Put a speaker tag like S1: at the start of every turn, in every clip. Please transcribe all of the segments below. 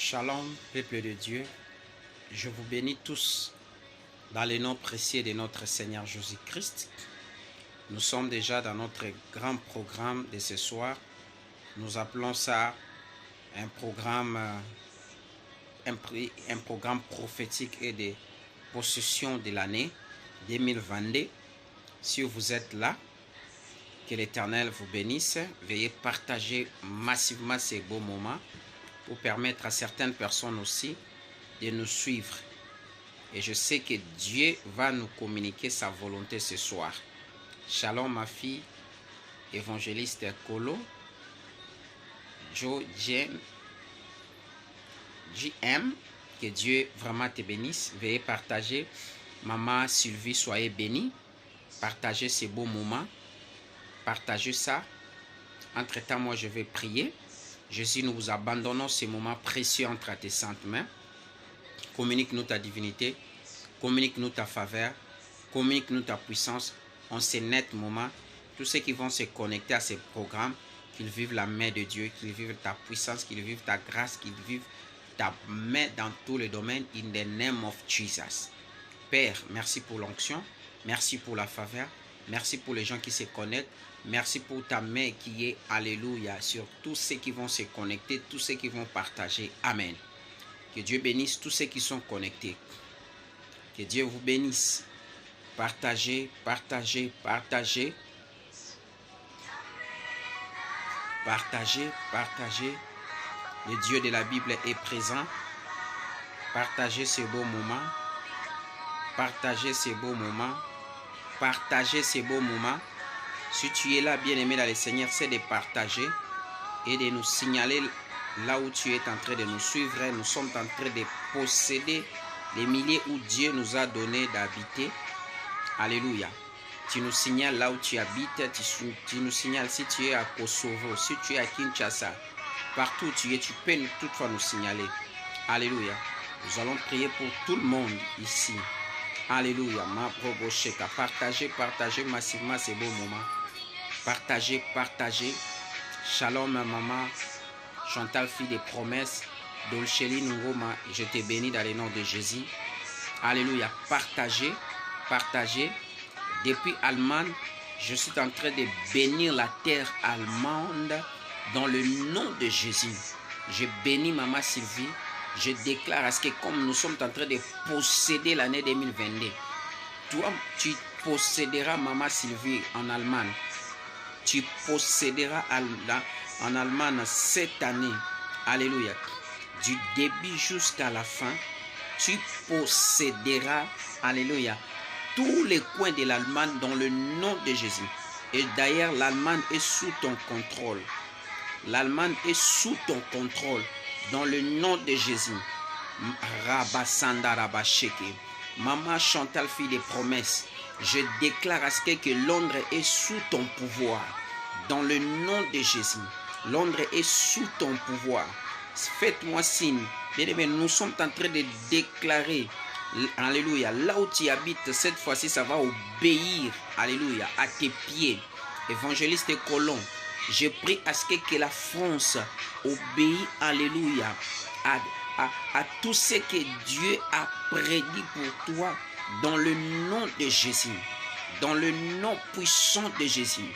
S1: Shalom, peuple de Dieu. Je vous bénis tous dans le nom précieux de notre Seigneur Jésus-Christ. Nous sommes déjà dans notre grand programme de ce soir. Nous appelons ça un programme prophétique et de possession de l'année 2022. Si vous êtes là, que l'Éternel vous bénisse. Veuillez partager massivement ces beaux moments pour permettre à certaines personnes aussi de nous suivre. Et je sais que Dieu va nous communiquer sa volonté ce soir. Shalom ma fille, évangéliste Kolo, JM, que Dieu vraiment te bénisse. Veuillez partager. Maman Sylvie, soyez bénie. Partagez ces beaux moments. Partagez ça. Entre-temps, moi je vais prier. Jésus, nous vous abandonnons ces moments précieux entre tes saintes mains. Communique-nous ta divinité. Communique-nous ta faveur. Communique-nous ta puissance. En ces nets moments, tous ceux qui vont se connecter à ces programmes, qu'ils vivent la main de Dieu, qu'ils vivent ta puissance, qu'ils vivent ta grâce, qu'ils vivent ta main dans tous les domaines. In the name of Jesus. Père, merci pour l'onction. Merci pour la faveur. Merci pour les gens qui se connectent. Merci pour ta main qui est, alléluia, sur tous ceux qui vont se connecter, tous ceux qui vont partager. Amen. Que Dieu bénisse tous ceux qui sont connectés. Que Dieu vous bénisse. Partagez, partagez, partagez. Partagez, partagez. Le Dieu de la Bible est présent. Partagez ces beaux moments. Partagez ces beaux moments. Partagez ces beaux moments. Si tu es là, bien-aimé dans le Seigneur, c'est de partager et de nous signaler là où tu es en train de nous suivre. Nous sommes en train de posséder les milliers où Dieu nous a donné d'habiter. Alléluia. Tu nous signales là où tu habites. Tu nous signales si tu es à Kosovo, si tu es à Kinshasa. Partout où tu es, tu peux toutefois nous signaler. Alléluia. Nous allons prier pour tout le monde ici. Alléluia. Ma probocheka. Partagez, partagez massivement ces beaux moments. Partagez, partagez. Shalom, maman. Chantal, fille des promesses. Dolchéline Ngoma, je te bénis dans le nom de Jésus. Alléluia. Partagez, partagez. Depuis Allemagne, je suis en train de bénir la terre allemande dans le nom de Jésus. Je bénis maman Sylvie. Je déclare à ce que comme nous sommes en train de posséder l'année 2022, toi, tu posséderas maman Sylvie en Allemagne. Tu posséderas en Allemagne cette année. Alléluia. Du début jusqu'à la fin, tu posséderas, alléluia, tous les coins de l'Allemagne dans le nom de Jésus. Et d'ailleurs, l'Allemagne est sous ton contrôle. L'Allemagne est sous ton contrôle dans le nom de Jésus. Rabasanda Rabasheke. Maman Chantal, fille des promesses. Je déclare à ce que Londres est sous ton pouvoir. Dans le nom de Jésus. Londres est sous ton pouvoir. Faites-moi signe. Bien-aimé, nous sommes en train de déclarer. Alléluia. Là où tu habites, cette fois-ci, ça va obéir. Alléluia. À tes pieds. Évangéliste Colomb. Je prie à ce que la France obéisse. Alléluia. À tout ce que Dieu a prédit pour toi. Dans le nom de Jésus. Dans le nom puissant de Jésus.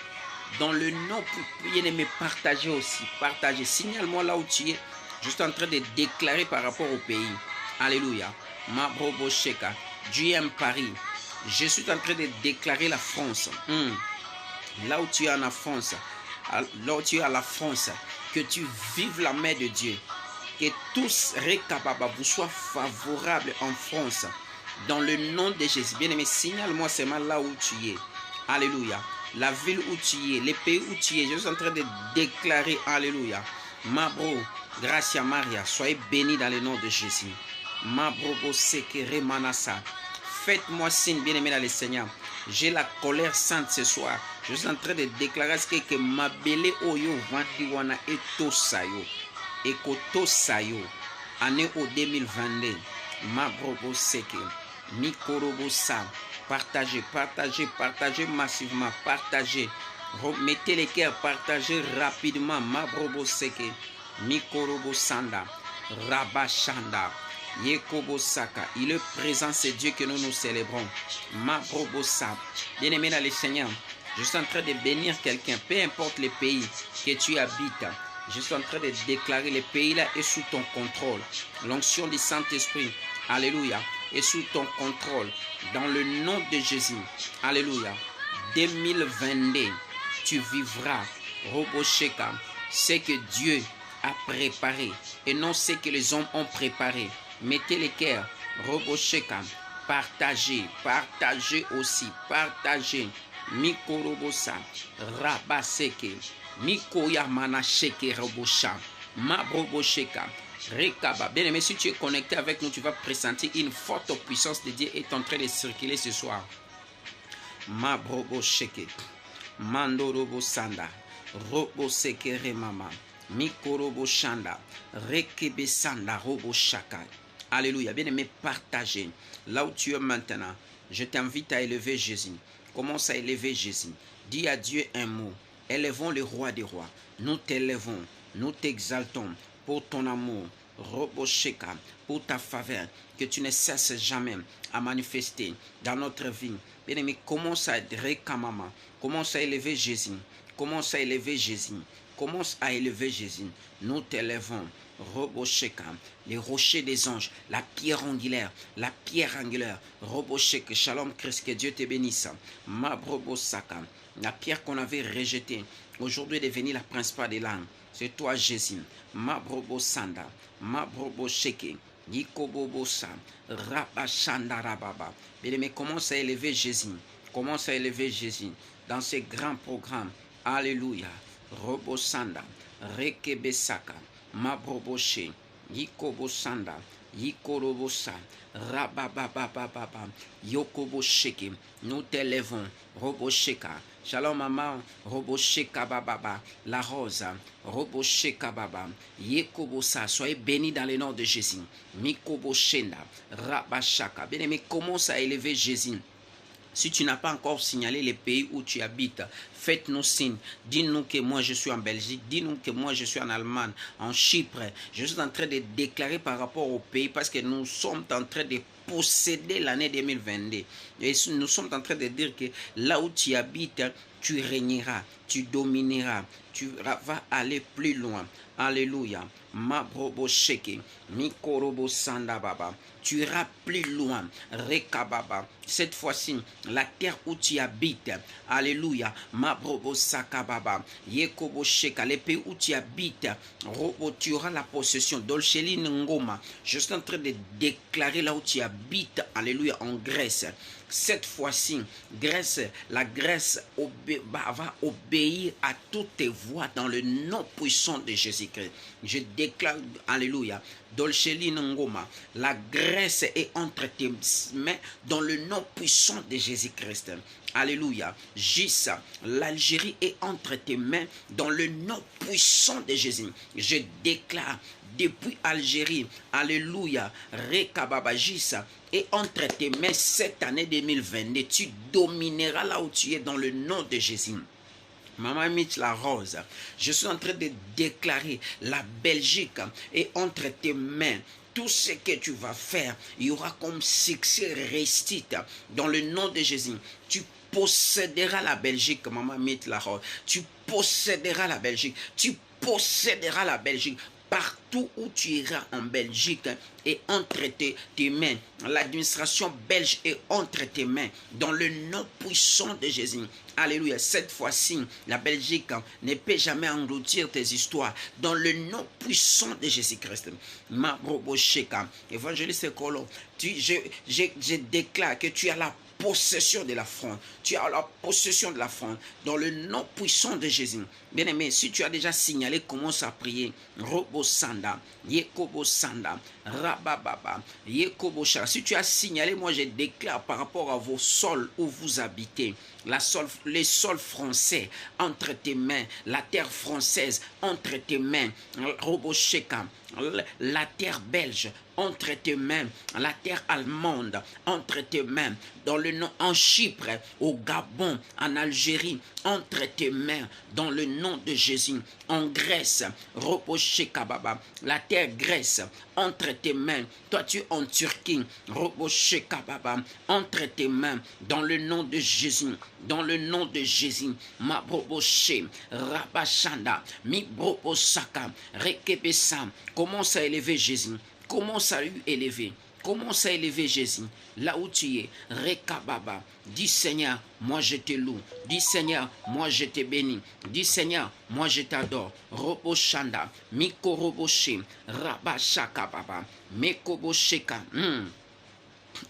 S1: Dans le nom, bien-aimé, partagez aussi. Partagez. Signale-moi là où tu es. Je suis en train de déclarer par rapport au pays. Alléluia. Mabrobo Sheka. Dieu aime Paris. Je suis en train de déclarer la France. Là où tu es en France. Là où tu es à la France. Que tu vives la main de Dieu. Que tous récapables vous soient favorables en France. Dans le nom de Jésus. Bien-aimé, signale-moi seulement là où tu es. Alléluia. La ville où tu es, les pays où tu es. Je suis en train de déclarer. Alléluia. Mabro, Gracia Maria, soyez bénis dans le nom de Jésus. Mabrobo Sekere Manasa. Faites-moi signe, bien-aimé dans le Seigneur. J'ai la colère sainte ce soir. Je suis en train de déclarer ce que ma belle oyo vandiwana etosayo. Ekotosayo. Année au 2022. Mabrobo Sekere. Mikorobo Sa. Partagez, partagez, partagez massivement. Partagez. Mettez les cœurs, partagez rapidement. Mabrobo Seke. Mikorobo Sanda. Rabashanda. Yekobosaka. Il est présent, c'est Dieu que nous célébrons. Mabrobosa. Bien-aimé dans le Seigneur, je suis en train de bénir quelqu'un, peu importe le pays que tu habites. Je suis en train de déclarer le pays là est sous ton contrôle. L'onction du Saint-Esprit, alléluia, est sous ton contrôle. Dans le nom de Jésus, alléluia. 2022, tu vivras, Robosheka, ce que Dieu a préparé et non ce que les hommes ont préparé. Mettez les cœurs, Robosheka, partagez, partagez aussi, partagez. Mikorobosa, Rabaseke, Mikoya Manasheke Robosha, Mabrobosheka, Rekaba. Bien aimé, si tu es connecté avec nous, tu vas pressentir une forte puissance de Dieu est en train de circuler ce soir. Mabrobosheke, Mandorobosanda, Roboseke Remama, Mikoroboshanda, Rekebesanda, Roboshaka. Alléluia. Bien aimé, partagez. Là où tu es maintenant, je t'invite à élever Jésus. Commence à élever Jésus. Dis à Dieu un mot. Élevons le roi des rois. Nous t'élevons, nous t'exaltons pour ton amour, Robosheka, pour ta faveur, que tu ne cesses jamais à manifester dans notre vie. Bien-aimé, commence à réclamama, commence à élever Jésus, commence à élever Jésus, commence à élever Jésus. Nous t'élevons. Robosheka, les rochers des anges, la pierre angulaire, Robosheka, Shalom Christ, que Dieu te bénisse. Mabrobosaka, la pierre qu'on avait rejetée, aujourd'hui est devenue la principale des langues. C'est toi Jésus. Mabrobosanda, Mabrobosheke, Yikobobosa, Rabashanda Rababa. Bien-aimé, commence à élever Jésus. Commence à élever Jésus dans ces grands programmes. Alléluia. Robosanda, Rekebesaka. Mabroboshe, Yikobosanda, Yikorobosa, Rabababababa, Yokobosheke, nous t'élevons, Robosheka, Shalom maman, Robosheka bababa, la rose, Robosheka baba, Yekobosa, soyez bénis dans le nom de Jésus, Mikoboshenda, Rabashaka, bien aimé, commence à élever Jésus. Si tu n'as pas encore signalé les pays où tu habites, faites-nous signe. Dis-nous que moi je suis en Belgique, dis-nous que moi je suis en Allemagne, en Chypre. Je suis en train de déclarer par rapport au pays parce que nous sommes en train de posséder l'année 2022. Et nous sommes en train de dire que là où tu habites, tu régneras, tu domineras, tu vas aller plus loin. Alléluia. Mabrobosheke, Mikorobo Sandababa. Tu iras plus loin. Rekababa. Cette fois-ci, la terre où tu habites. Alléluia. Mabrobo Sakababa. Yekobosheka. Les pays où tu habites. Robo, tu auras la possession. Dolcheli Ngoma. Je suis en train de déclarer là où tu habites. Alléluia. En Grèce. Cette fois-ci, la Grèce va obéir à toutes tes voix dans le nom puissant de Jésus-Christ. Je déclare, alléluia, Dolcheli Ngoma, la Grèce est entre tes mains dans le nom puissant de Jésus-Christ. Alléluia. Gissa, l'Algérie est entre tes mains dans le nom puissant de Jésus. Je déclare depuis Algérie, alléluia, Rekababa Gissa, et entre tes mains cette année 2022, tu domineras là où tu es dans le nom de Jésus. Maman Mitch la Rose, je suis en train de déclarer la Belgique est entre tes mains. Tout ce que tu vas faire, il y aura comme succès réussite dans le nom de Jésus. Tu posséderas la Belgique, Maman Mitch la Rose. Tu posséderas la Belgique. Tu posséderas la Belgique. Partout où tu iras en Belgique est entre tes mains. L'administration belge est entre tes mains. Dans le nom puissant de Jésus. Alléluia. Cette fois-ci, la Belgique ne peut jamais engloutir tes histoires. Dans le nom puissant de Jésus-Christ. Mabrobosheka. Évangéliste Kolo. Je déclare que tu as la possession de la France. Tu as la possession de la France dans le nom puissant de Jésus. Bien-aimé, si tu as déjà signalé, commence à prier. Robo Sanda, Yekobo Sanda, Rabababa, Yekobo Sanda. Si tu as signalé, moi je déclare par rapport à vos sols où vous habitez, les sols français entre tes mains, la terre française entre tes mains, Robosheka, la terre belge entre tes mains, la terre allemande entre tes mains, dans le nom en Chypre, au Gabon, en Algérie, entre tes mains, dans le nom de Jésus, en Grèce, Robosheka Baba, la terre Grèce entre tes mains, toi tu es en Turquie, Robosheka Baba, entre tes mains, dans le nom de Jésus, dans le nom de Jésus, ma Broboshe, Rabashanda, mi Brobosaka, Rekebesa, commence à élever Jésus. Commence à lui élever. Commence à élever Jésus. Là où tu es. Rekababa. Dis Seigneur, moi je te loue. Dis Seigneur, moi je te bénis. Dis Seigneur, moi je t'adore. Roboshanda. Miko Roboshe. Rabashaka Baba. Mekobosheka.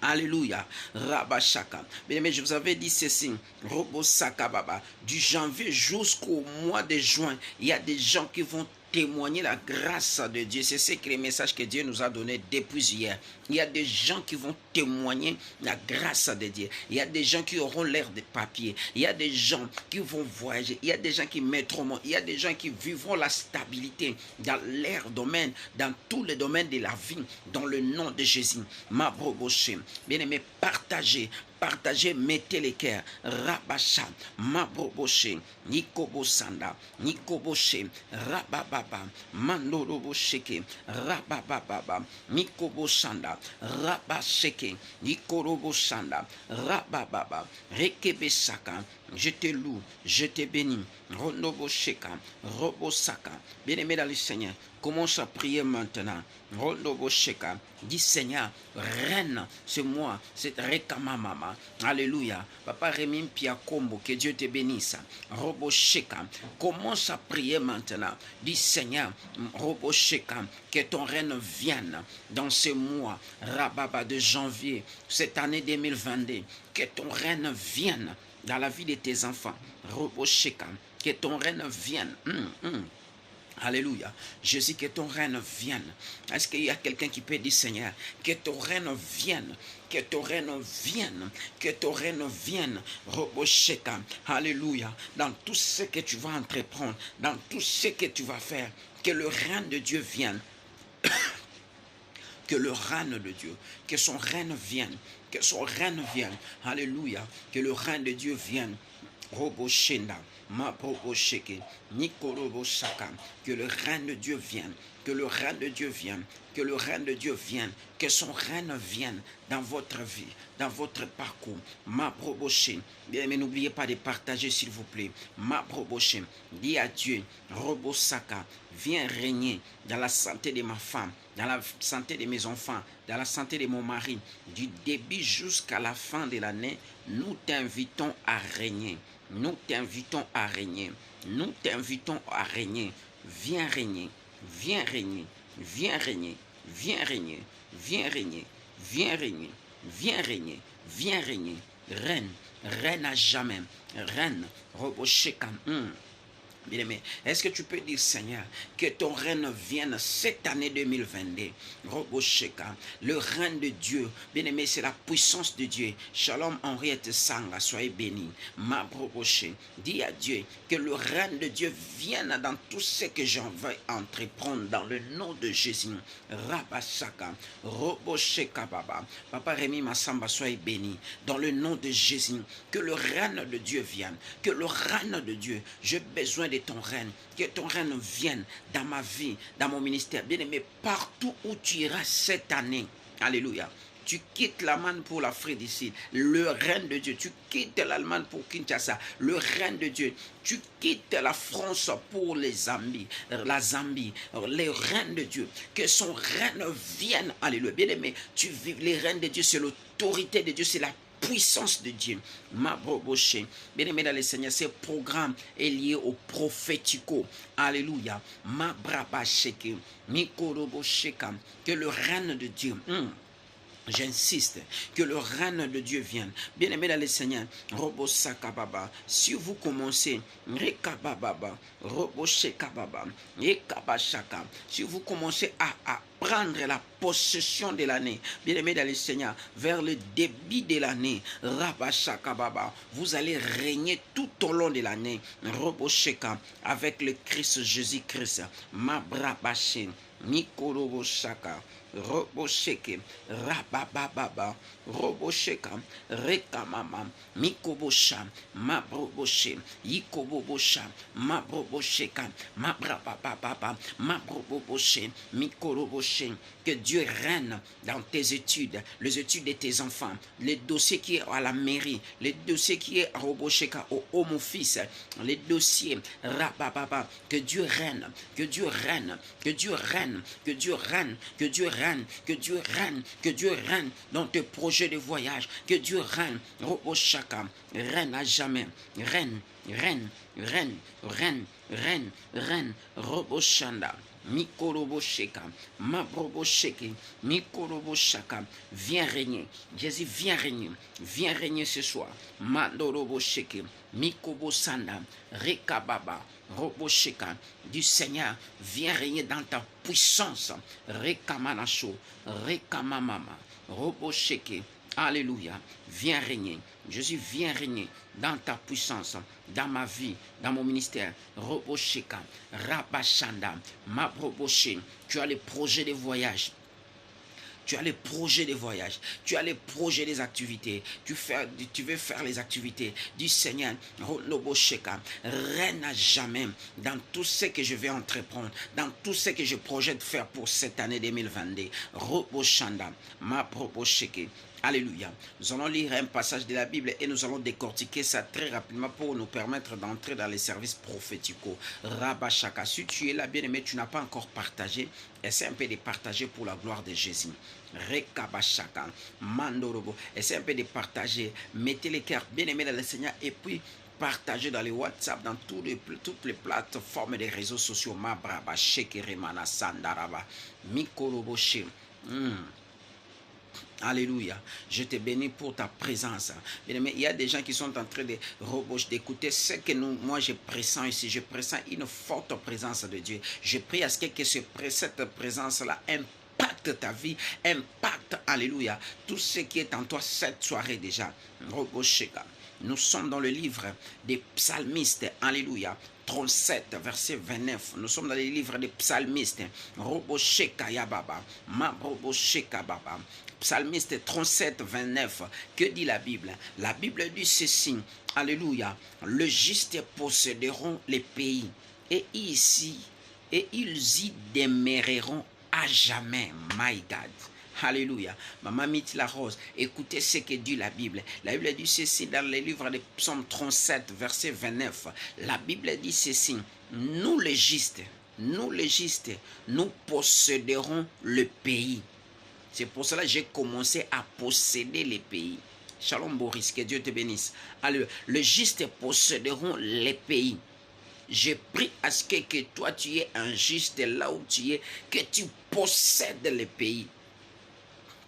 S1: Alléluia. Rabashaka. Mais je vous avais dit ceci. Robosaka Baba. Du janvier jusqu'au mois de juin, il y a des gens qui vont témoigner la grâce de Dieu. C'est ce que les messages que Dieu nous a donnés depuis hier. Il y a des gens qui vont témoigner la grâce de Dieu. Il y a des gens qui auront l'air de papier. Il y a des gens qui vont voyager. Il y a des gens qui mettront. Il y a des gens qui vivront la stabilité dans leur domaine, dans tous les domaines de la vie, dans le nom de Jésus. Ma broboché. Bien-aimé, partagez. Partagez, mettez les cœurs. Rabasha, Mabroboche, Nikobosanda, Nikoboshe, Rabababa, Mandorobosheke, Rabababa, Nikobosanda, Rabasheke, Nikorobosanda, Rabababa, Rekebesaka. Je te loue, je te bénis. Ronobosheka, Robosaka. Bien-aimé dans le Seigneur, commence à prier maintenant. Ronobosheka. Dis Seigneur, reine, c'est moi, c'est Rekama Mama. Alléluia. Papa Rémi Piakombo, que Dieu te bénisse. Robosheka. Commence à prier maintenant. Dis Seigneur, Robosheka, que ton règne vienne dans ce mois, Rababa de janvier, cette année 2022. Que ton règne vienne dans la vie de tes enfants. Robosheka. Que ton règne vienne. Alléluia. Jésus, que ton règne vienne. Est-ce qu'il y a quelqu'un qui peut dire, Seigneur, que ton règne vienne, que ton règne vienne, que ton règne vienne. Robosheka. Alléluia. Dans tout ce que tu vas entreprendre, dans tout ce que tu vas faire, que le règne de Dieu vienne. Que le règne de Dieu, que son règne vienne, que son règne vienne. Alléluia. Que le règne de Dieu vienne. Roboshenda. Ma Robosheke. Nikorobosaka. Que le règne de Dieu vienne. Que le règne de Dieu vienne. Que le règne de Dieu vienne. Que son règne vienne dans votre vie, dans votre parcours. Ma Roboshé. Bien, mais n'oubliez pas de partager, s'il vous plaît. Ma Roboshé. Dis à Dieu, Robosaka, viens régner dans la santé de ma femme, dans la santé de mes enfants, dans la santé de mon mari. Du début jusqu'à la fin de l'année, nous t'invitons à régner. Nous t'invitons à régner. Nous t'invitons à régner. Viens régner. Viens régner. Viens régner. Viens régner. Viens régner. Viens régner. Viens régner. Viens régner. Reine. Reine à jamais. Reine. Robosheka. Bien-aimé, est-ce que tu peux dire, Seigneur, que ton règne vienne cette année 2022? Robosheka, le règne de Dieu. Bien-aimé, c'est la puissance de Dieu. Shalom Henriette Sanga, soyez bénis. Ma Roboshé, dis à Dieu que le règne de Dieu vienne dans tout ce que j'en vais entreprendre dans le nom de Jésus. Rabashaka, Robosheka Baba. Papa Rémi Massamba, soyez bénis. Dans le nom de Jésus, que le règne de Dieu vienne. Que le règne de Dieu, j'ai besoin de ton règne, que ton règne vienne dans ma vie, dans mon ministère. Bien-aimé, partout où tu iras cette année, alléluia, tu quittes l'Allemagne pour l'Afrique du Sud, le règne de Dieu, tu quittes l'Allemagne pour Kinshasa, le règne de Dieu, tu quittes la France pour la Zambie, le règne de Dieu, que son règne vienne, alléluia. Bien-aimé, tu vis, le règne de Dieu, c'est l'autorité de Dieu, c'est la puissance de Dieu. Ma broboché. Bien-aimé dans le Seigneur, ce programme est lié au prophético. Alléluia. Ma brabacheke. Mikorobosheka. Que le règne de Dieu J'insiste que le règne de Dieu vienne. Bien-aimé dans le Seigneur, Robosakababa, si vous commencez, Rekababa, Roboshekababa, Ekabashaka, si vous commencez à prendre la possession de l'année, bien-aimé dans le Seigneur, vers le début de l'année, Rabashakababa, vous allez régner tout au long de l'année, Robosheka, avec le Christ Jésus-Christ, Mabrabashin, Nikoroboshaka, Robosheke, Rabababa, Robosheka, Rekamama, Mikobosha, Mabroboshe, Yikobobosha, Mabrobosheka, Mabrababa, Mabroboshe, Mikoroboshe. Que Dieu règne dans tes études, les études de tes enfants, les dossiers qui sont à la mairie, les dossiers qui sont à Robosheka, au home office, les dossiers, Rabababa. Que Dieu règne, que Dieu règne, que Dieu règne, que Dieu règne, que Dieu règne, que Dieu règne, que Dieu règne dans tes projets de voyage, que Dieu règne, Roboshaka, règne à jamais, règne, règne, règne, règne, règne, règne, Roboshanda. Mikorobosheka, Mabrobosheke, Mikoroboshaka, viens régner. Jésus, viens régner ce soir. Mandorobosheke, Mikobosanda, Rekababa, Robosheka, du Seigneur, viens régner dans ta puissance. Rekamanacho, Rekamamama, Robosheke, Alléluia, viens régner. Jésus, viens régner dans ta puissance, dans ma vie, dans mon ministère. Robosheka, Rabashanda, Mabroboshe. Tu as les projets de voyage. Tu as les projets de voyage, tu as les projets des activités, tu veux faire les activités du Seigneur. Robosheka, règne à jamais dans tout ce que je vais entreprendre, dans tout ce que je projette faire pour cette année 2022. Roboshanda, Mabroboshe. Alléluia. Nous allons lire un passage de la Bible et nous allons décortiquer ça très rapidement pour nous permettre d'entrer dans les services prophéticaux. Rabashaka. Si tu es là, bien-aimé, tu n'as pas encore partagé, essaie un peu de partager pour la gloire de Jésus. Rekabashaka. Mandorobo. Essaie un peu de partager. Mettez les cœurs, bien-aimés dans le Seigneur, et puis partagez dans les WhatsApp, dans toutes les plateformes des réseaux sociaux. Mabraba, Shekeremana, Sandaraba, Mikoroboshe. Alléluia. Je te bénis pour ta présence. Mais il y a des gens qui sont en train d'écouter ce que moi je pressens ici. Je pressens une forte présence de Dieu. Je prie à ce que cette présence-là impacte ta vie, impacte, alléluia, tout ce qui est en toi cette soirée déjà. Nous sommes dans le livre des psalmistes. Alléluia. 37, verset 29. Nous sommes dans les livres des psalmistes. Robosheka Yababa. Mabrobosheka Baba. Psalmiste 37, 29. Que dit la Bible? La Bible dit ceci. Alléluia. Le juste posséderont les pays. Et ici, et ils y demeureront à jamais. My God. Alléluia. Maman Mitila Rose, écoutez ce que dit la Bible. La Bible dit ceci dans le livre de Psaume 37, verset 29. La Bible dit ceci. Nous les justes, nous posséderons le pays. C'est pour cela que j'ai commencé à posséder les pays. Shalom Boris, que Dieu te bénisse. Alléluia. Les justes posséderont les pays. Je prie à ce que toi tu es un juste là où tu es, que tu possèdes les pays.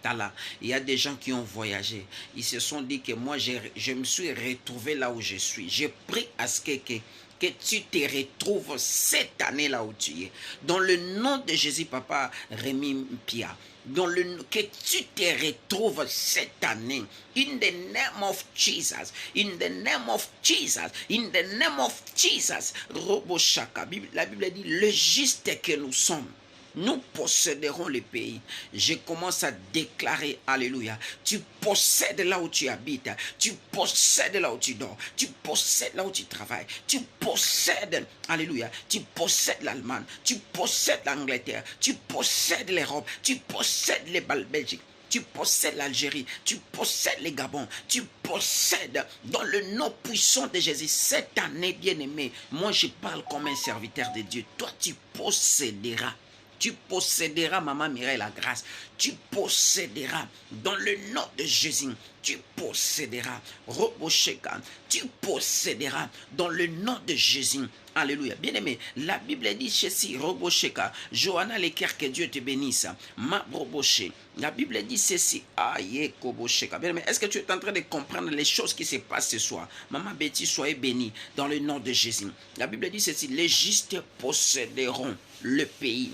S1: Là, il y a des gens qui ont voyagé. Ils se sont dit que moi, je me suis retrouvé là où je suis. Je prie à ce que tu te retrouves cette année là où tu es. Dans le nom de Jésus, Papa Rémi Pia. Que tu te retrouves cette année. In the name of Jesus. In the name of Jesus. In the name of Jesus. Roboshaka. La Bible dit, le juste que nous sommes, nous posséderons le pays. Je commence à déclarer, alléluia, tu possèdes là où tu habites, tu possèdes là où tu dors, tu possèdes là où tu travailles, tu possèdes, alléluia, tu possèdes l'Allemagne, tu possèdes l'Angleterre, tu possèdes l'Europe, tu possèdes les Belgique, tu possèdes l'Algérie, tu possèdes les Gabon, tu possèdes dans le nom puissant de Jésus. Cette année, bien-aimé, moi je parle comme un serviteur de Dieu, toi tu posséderas. Tu posséderas, maman Mireille, la grâce. Tu posséderas dans le nom de Jésus. Tu posséderas. Robosheka. Tu posséderas dans le nom de Jésus. Alléluia. Bien-aimé, la Bible dit ceci, Robosheka. Johanna Leker, que Dieu te bénisse. Ma Roboché. La Bible dit ceci. Aïe, Kobosheka. Bien-aimé, est-ce que tu es en train de comprendre les choses qui se passent ce soir? Maman Betty, soyez bénie dans le nom de Jésus. La Bible dit ceci. Les justes posséderont le pays.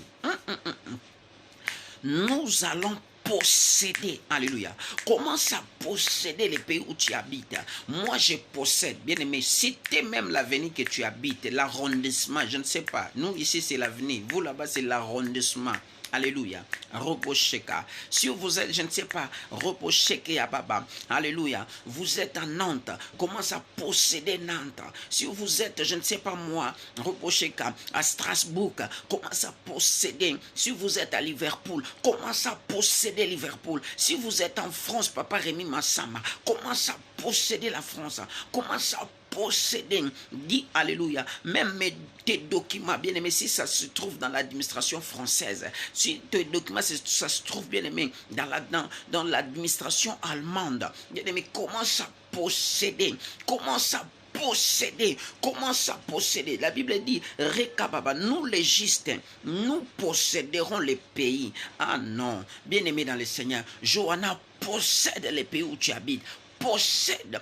S1: Nous allons posséder, alléluia. Commence à posséder les pays où tu habites. Moi, je possède, bien aimé, c'était même l'avenir que tu habites, l'arrondissement, je ne sais pas. Nous, ici, c'est l'avenir. Vous, là-bas, c'est l'arrondissement. Alléluia. Robosheka. Si vous êtes, je ne sais pas, Robosheke Ababa. Alléluia. Vous êtes à Nantes. Commence à posséder Nantes. Si vous êtes, je ne sais pas moi, Robosheka, à Strasbourg. Commence à posséder. Si vous êtes à Liverpool, commence à posséder Liverpool. Si vous êtes en France, Papa Rémi Massama, commence à posséder la France. Commence à posséder, dis alléluia, même tes documents, bien aimé, si ça se trouve dans l'administration française, si tes documents, ça se trouve, bien aimé, dans l'administration allemande, bien aimé, commence à posséder, commence à posséder, commence à posséder. La Bible dit, Rekababa, nous les justes, nous posséderons les pays. Ah non, bien aimé dans le Seigneur, Johanna possède les pays où tu habites, possède,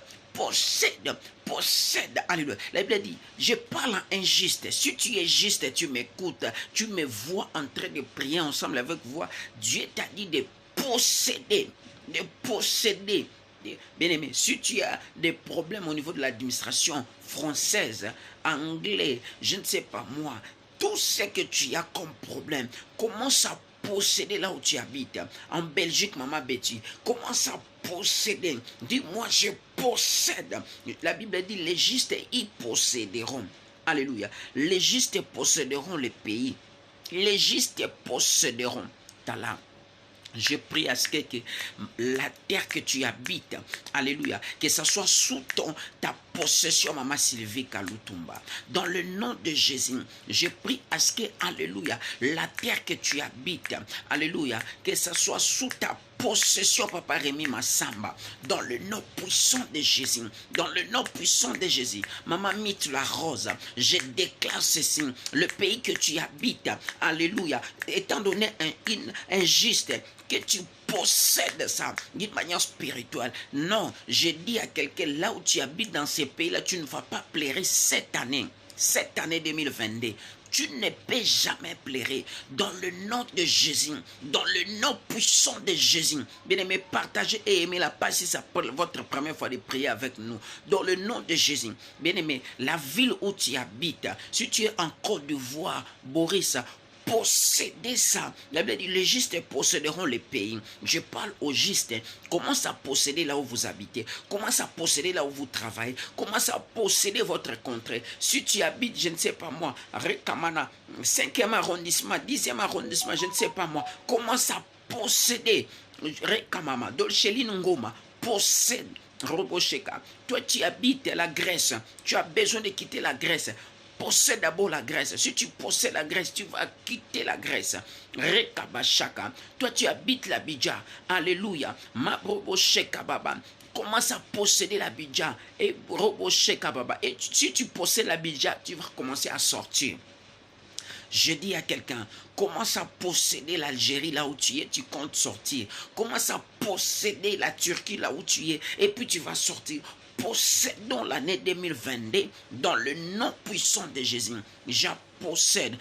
S1: alléluia. La Bible dit, je parle en injuste. Si tu es juste, tu m'écoutes, tu me vois en train de prier ensemble avec voix. Dieu t'a dit de posséder, de posséder. Bien aimé, si tu as des problèmes au niveau de l'administration française, anglais, je ne sais pas moi, tout ce que tu as comme problème, commence à posséder là où tu habites. En Belgique, maman Betty, commence à posséder. Dis-moi, je possède. La Bible dit, les justes y posséderont. Alléluia. Les justes posséderont les pays. Les justes posséderont ta langue. Je prie à ce que la terre que tu habites, alléluia, que ça soit sous ta possession, maman Sylvie Kalutumba. Dans le nom de Jésus, je prie à ce que, alléluia, la terre que tu habites, alléluia, que ça soit sous ta possession, Papa Rémi Massamba, dans le nom puissant de Jésus, dans le nom puissant de Jésus. Maman Mite la Rose, je déclare ceci, le pays que tu habites, alléluia, étant donné un juste, que tu possèdes ça d'une manière spirituelle. Non, je dis à quelqu'un, là où tu habites dans ces pays-là, tu ne vas pas pleurer cette année 2022. Tu ne peux jamais pleurer dans le nom de Jésus, dans le nom puissant de Jésus. Bien-aimé, partagez et aimez la page si c'est votre première fois de prier avec nous. Dans le nom de Jésus. Bien-aimé, la ville où tu habites, si tu es en Côte d'Ivoire, Boris, posséder ça. La Bible dit, les justes posséderont les pays. Je parle aux justes. Commence à posséder là où vous habitez. Commence à posséder là où vous travaillez. Commence à posséder votre contrée. Si tu habites, je ne sais pas moi, Rekamana, 5e arrondissement, 10e arrondissement, je ne sais pas moi. Commence à posséder. Rekamama, Dolchelin Ngoma, possède. Robosheka. Toi, tu habites la Grèce. Tu as besoin de quitter la Grèce. Possède d'abord la Grèce. Si tu possèdes la Grèce, tu vas quitter la Grèce. Rekabashaka. Toi, tu habites l'Abidjan. Alléluia. Mabrobosheka baba. Commence à posséder l'Abidjan. Et Robosheka baba. Et si tu possèdes l'Abidjan, tu vas commencer à sortir. Je dis à quelqu'un, commence à posséder l'Algérie là où tu es, tu comptes sortir. Commence à posséder la Turquie là où tu es, et puis tu vas sortir. Possédons l'année 2022 dans le nom puissant de Jésus. Je possède,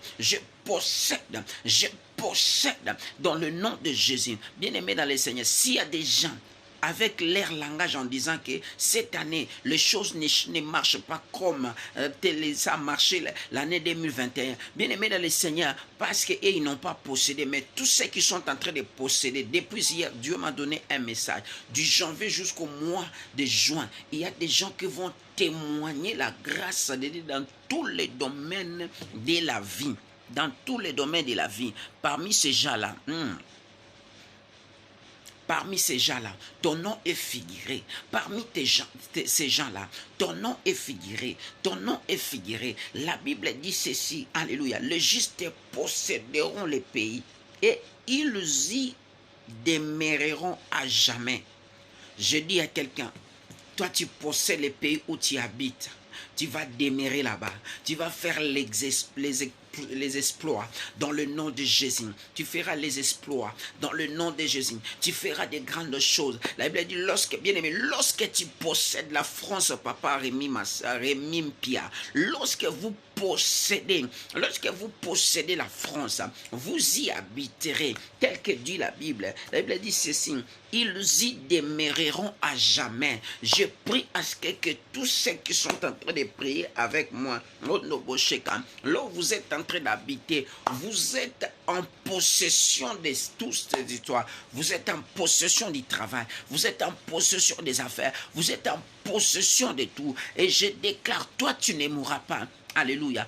S1: je possède dans le nom de Jésus. Bien-aimé dans le Seigneur, s'il y a des gens avec leur langage en disant que cette année, les choses ne marchent pas comme ça a marché l'année 2021. Bien-aimés dans le Seigneur, parce qu'ils n'ont pas possédé, mais tous ceux qui sont en train de posséder, depuis hier, Dieu m'a donné un message. Du janvier jusqu'au mois de juin, il y a des gens qui vont témoigner la grâce de Dieu dans tous les domaines de la vie. Dans tous les domaines de la vie. Parmi ces gens-là, parmi ces gens-là, ton nom est figuré. Parmi ces gens-là, ton nom est figuré. Ton nom est figuré. La Bible dit ceci, alléluia. Les justes posséderont les pays et ils y demeureront à jamais. Je dis à quelqu'un, toi tu possèdes les pays où tu habites. Tu vas demeurer là-bas. Tu vas faire les exploits dans le nom de Jésus. Tu feras les exploits dans le nom de Jésus. Tu feras des grandes choses. La Bible dit, bien aimé, lorsque tu possèdes la France, papa Rémi Pia, lorsque vous possédez la France, vous y habiterez, tel que dit la Bible. La Bible dit ceci, ils y demeureront à jamais. Je prie à ce que tous ceux qui sont en train de prier avec moi, là où vous êtes en train d'habiter, vous êtes en possession de toutes ces histoires, vous êtes en possession du travail, vous êtes en possession des affaires, vous êtes en possession de tout, et je déclare, toi tu ne mourras pas. Alléluia.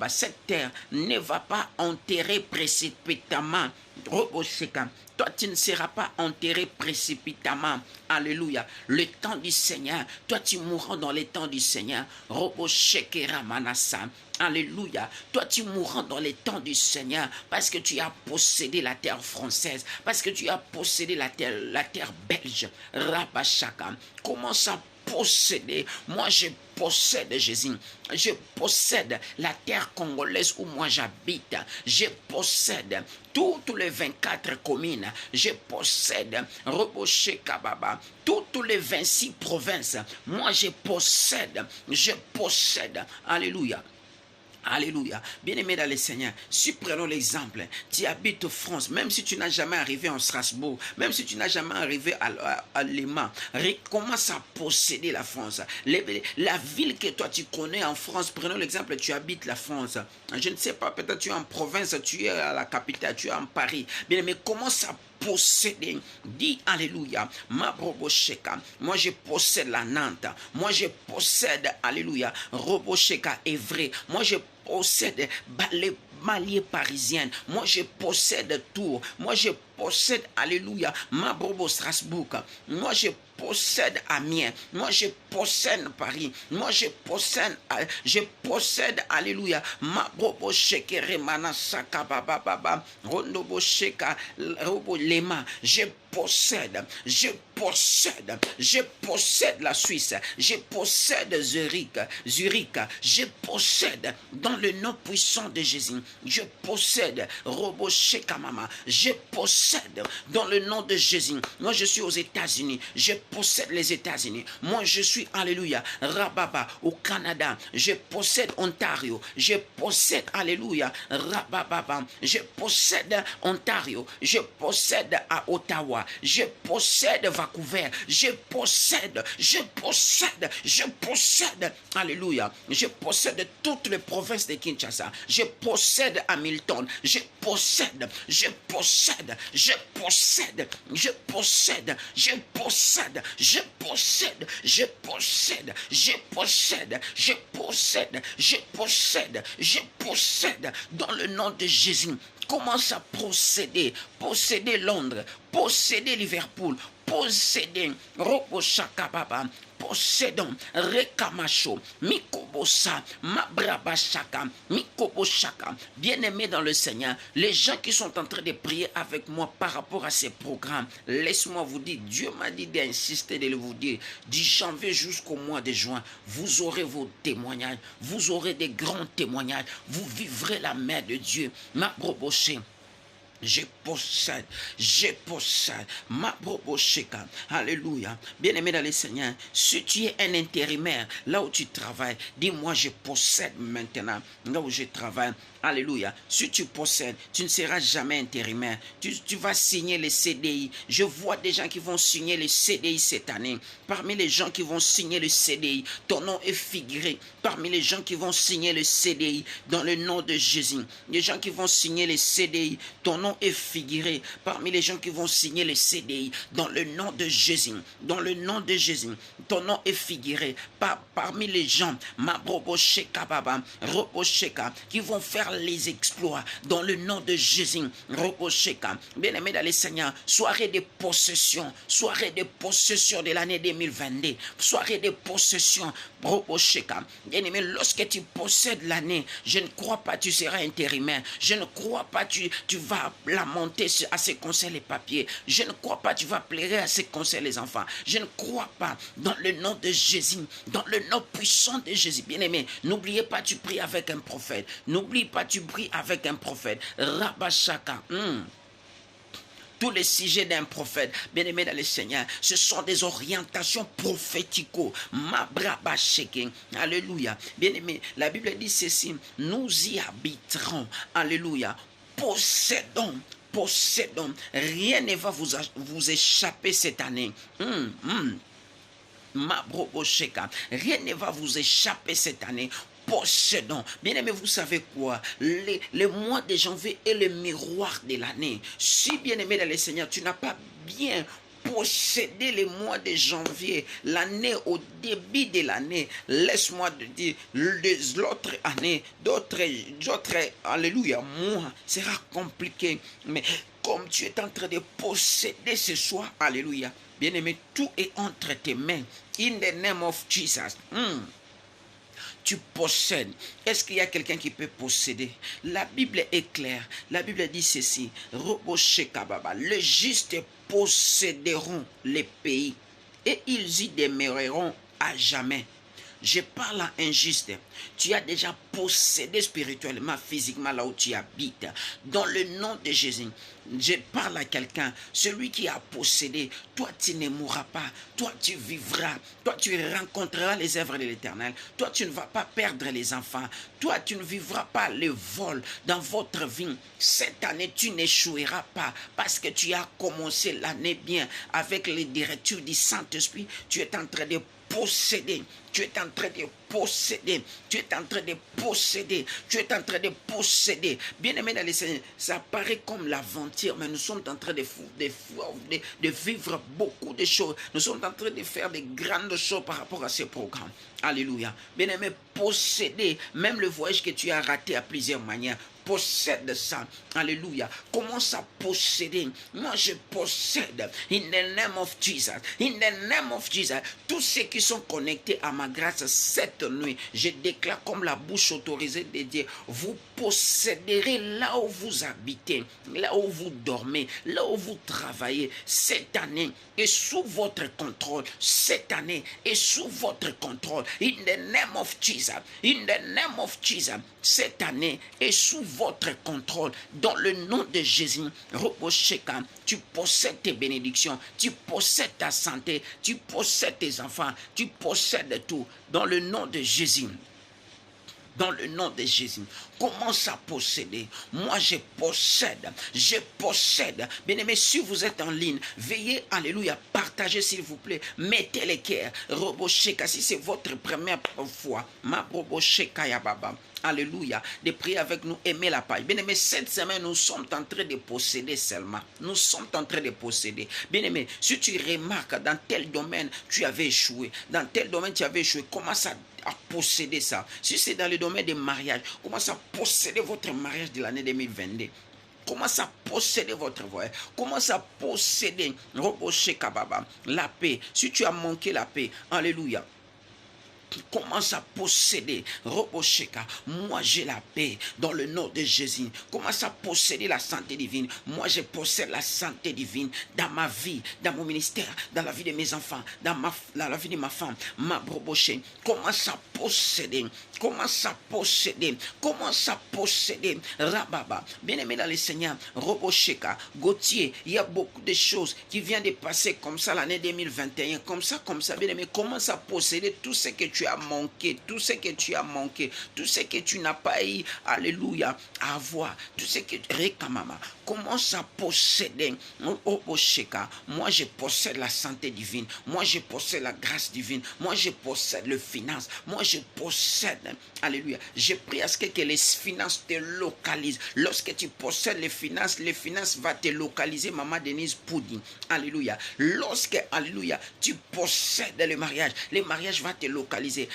S1: Cette terre ne va pas enterrer précipitamment. Toi, tu ne seras pas enterré précipitamment. Alléluia. Le temps du Seigneur. Toi, tu mourras dans le temps du Seigneur. Alléluia. Toi, tu mourras dans les temps du Seigneur parce que tu as possédé la terre française, parce que tu as possédé la terre belge. Rabashaka. Commence à posséder. Moi, je possède Jésus. Je possède la terre congolaise où moi j'habite. Je possède toutes les 24 communes. Je possède Roboché Kababa. Toutes les 26 provinces. Moi, je possède. Je possède. Alléluia. Alléluia. Bien-aimé dans le Seigneur, si prenons l'exemple, tu habites en France, même si tu n'as jamais arrivé en Strasbourg, même si tu n'as jamais arrivé à Léman, commence à posséder la France. La ville que toi tu connais en France, prenons l'exemple, tu habites la France. Je ne sais pas, peut-être tu es en province, tu es à la capitale, tu es en Paris. Bien-aimé, commence à posséder. Dis alléluia. Ma brobosheka. Moi je possède la Nantes. Moi je possède, alléluia, Robosheka Évry. Moi je possède les Maliers parisiennes. Moi je possède Tours. Moi je possède, alléluia, ma brobo Strasbourg. Moi je possède Amiens. Moi je possède Paris. Moi je possède, alléluia, ma brobo shekere manasaka baba rondobo sheka robo lema. Je possède la Suisse, je possède Zurich, je possède dans le nom puissant de Jésus, je possède Robo Shekamama, je possède dans le nom de Jésus. Moi je suis aux États-Unis, je possède les États-Unis. Moi je suis, alléluia, Rababa au Canada, je possède Ontario, je possède, alléluia, Rababa, je possède Ontario, je possède à Ottawa, je possède Vancouver, je possède, alléluia, je possède toutes les provinces de Kinshasa, je possède Hamilton, je possède, dans le nom de Jésus. Commence à posséder Londres, posséder Liverpool, posséder Roboshakababa, possédons Rekamacho, Mikobosa, Mabrabashaka, Mikoboshaka. Bien-aimés dans le Seigneur, les gens qui sont en train de prier avec moi par rapport à ces programmes, laisse-moi vous dire, Dieu m'a dit d'insister, de vous dire, du janvier jusqu'au mois de juin, vous aurez vos témoignages, vous aurez des grands témoignages, vous vivrez la main de Dieu. Mabroboché. Je possède, ma brobosheka, alléluia. Bien-aimé dans le Seigneur, si tu es un intérimaire, là où tu travailles, dis-moi, je possède maintenant, là où je travaille, alléluia. Si tu possèdes, tu ne seras jamais intérimaire, tu vas signer les CDI. Je vois des gens qui vont signer les CDI cette année. Parmi les gens qui vont signer le CDI, ton nom est figuré. Parmi les gens qui vont signer le CDI, dans le nom de Jésus, les gens qui vont signer les CDI, ton nom nom est figuré parmi les gens qui vont signer les CDI. Dans le nom de Jésus. Dans le nom de Jésus. Ton nom est figuré parmi les gens, Mabrobosheka Baba, Robosheka, qui vont faire les exploits. Dans le nom de Jésus. Robosheka. Bien-aimé dans les Seigneurs, soirée de possession de l'année 2022. Soirée de possession. Robosheka. Bien-aimé, lorsque tu possèdes l'année, je ne crois pas tu seras intérimaire. Je ne crois pas tu vas la monter à ses conseils les papiers. Je ne crois pas tu vas plairer à ses conseils les enfants. Je ne crois pas. Dans le nom de Jésus, dans le nom puissant de Jésus, bien-aimé, n'oubliez pas tu pries avec un prophète. N'oublie pas tu pries avec un prophète. Rabashaka. Tous les sujets d'un prophète, bien-aimé dans le Seigneur, ce sont des orientations prophético. Mabrabasheke. Alléluia. Bien-aimé, la Bible dit ceci, nous y habiterons. Alléluia. Possédons. Rien ne va vous échapper cette année. Mabrobosheka. Rien ne va vous échapper cette année. Possédons. Bien-aimé, vous savez quoi? Le mois de janvier est le miroir de l'année. Si, bien-aimé dans le Seigneur, tu n'as pas bien possédé le mois de janvier, l'année au début de l'année, laisse-moi te dire, l'autre année, d'autres, alléluia, mois, sera compliqué. Mais comme tu es en train de posséder ce soir, alléluia, bien-aimé, tout est entre tes mains. In the name of Jesus. Tu possèdes. Est-ce qu'il y a quelqu'un qui peut posséder? La Bible est claire. La Bible dit ceci. Les justes posséderont les pays et ils y demeureront à jamais. Je parle à un juste. Tu as déjà possédé spirituellement, physiquement là où tu habites. Dans le nom de Jésus, je parle à quelqu'un. Celui qui a possédé, toi tu ne mourras pas. Toi tu vivras. Toi tu rencontreras les œuvres de l'Éternel. Toi tu ne vas pas perdre les enfants. Toi tu ne vivras pas le vol dans votre vie. Cette année tu n'échoueras pas parce que tu as commencé l'année bien avec les directives du Saint-Esprit. Tu es en train de posséder, tu es en train de posséder, tu es en train de posséder, tu es en train de posséder. Bien-aimé dans les Seigneurs, ça paraît comme l'aventure, mais nous sommes en train de vivre beaucoup de choses. Nous sommes en train de faire de grandes choses par rapport à ces programmes. Alléluia. Bien-aimé, posséder, même le voyage que tu as raté à plusieurs manières, possède ça. Alléluia. Commence à posséder. Moi, je possède. In the name of Jesus. In the name of Jesus. Tous ceux qui sont connectés à ma grâce cette nuit, je déclare comme la bouche autorisée de Dieu, vous posséderez là où vous habitez, là où vous dormez, là où vous travaillez. Cette année est sous votre contrôle. Cette année est sous votre contrôle. In the name of Jesus. In the name of Jesus. Cette année est sous votre contrôle. Dans le nom de Jésus, Robosheka, tu possèdes tes bénédictions, tu possèdes ta santé, tu possèdes tes enfants, tu possèdes tout. Dans le nom de Jésus. Dans le nom de Jésus, commence à posséder. Moi, je possède. Je possède. Bien-aimé, si vous êtes en ligne, veillez, alléluia, partagez s'il vous plaît. Mettez les cœurs. Robosheka, si c'est votre première fois, ma Robosheka ya baba. Alléluia, de prier avec nous, aimer la page. Bien-aimé, cette semaine, nous sommes en train de posséder seulement. Nous sommes en train de posséder. Bien-aimé, si tu remarques dans tel domaine, tu avais échoué. Dans tel domaine, tu avais échoué. Commence à posséder ça. Si c'est dans le domaine des mariages, commence à posséder votre mariage de l'année 2022. Commence à posséder votre voyage. Commence à posséder la paix. Si tu as manqué la paix, alléluia. Commence à posséder Robosheka. Moi j'ai la paix dans le nom de Jésus. Commence à posséder la santé divine. Moi je possède la santé divine dans ma vie, dans mon ministère, dans la vie de mes enfants, dans la vie de ma femme. Ma Robosheka. Commence à posséder. Commence à posséder. Commence à posséder. Rababa. Bien-aimé dans le Seigneur, Robosheka, Gauthier, il y a beaucoup de choses qui viennent de passer comme ça l'année 2021. Comme ça. Bien-aimé, commence à posséder tout ce que tu as manqué, tout ce que tu as manqué, tout ce que tu n'as pas eu, alléluia, à avoir, tout ce que Rekamama, commence à posséder. Obosheka, moi je possède la santé divine, moi je possède la grâce divine, moi je possède le finance, moi je possède. Alléluia. Je prie à ce que les finances te localisent. Lorsque tu possèdes les finances vont te localiser, Maman Denise Poudi. Alléluia. Lorsque, alléluia, tu possèdes le mariage va te localiser.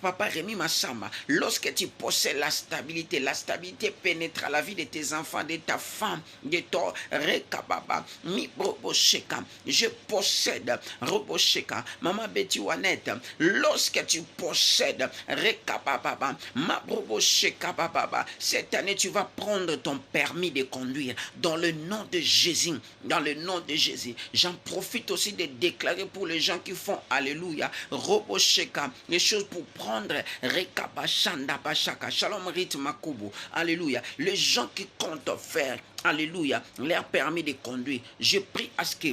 S1: Papa Rémi Massamba, lorsque tu possèdes la stabilité pénètre à la vie de tes enfants, de ta femme, de ton Rekababa, Mi Robosheka. Je possède Robosheka. Maman Betty Wanette, lorsque tu possèdes Rekababa, Ma Robosheka Baba, cette année tu vas prendre ton permis de conduire dans le nom de Jésus. Dans le nom de Jésus. J'en profite aussi de déclarer pour les gens qui font alléluia, Robosheka, les choses pour prendre Rekabashanda Bashaka, Shalom Rit Makubu, alléluia. Les gens qui comptent faire, alléluia, leur permis de conduire. Je prie à ce que,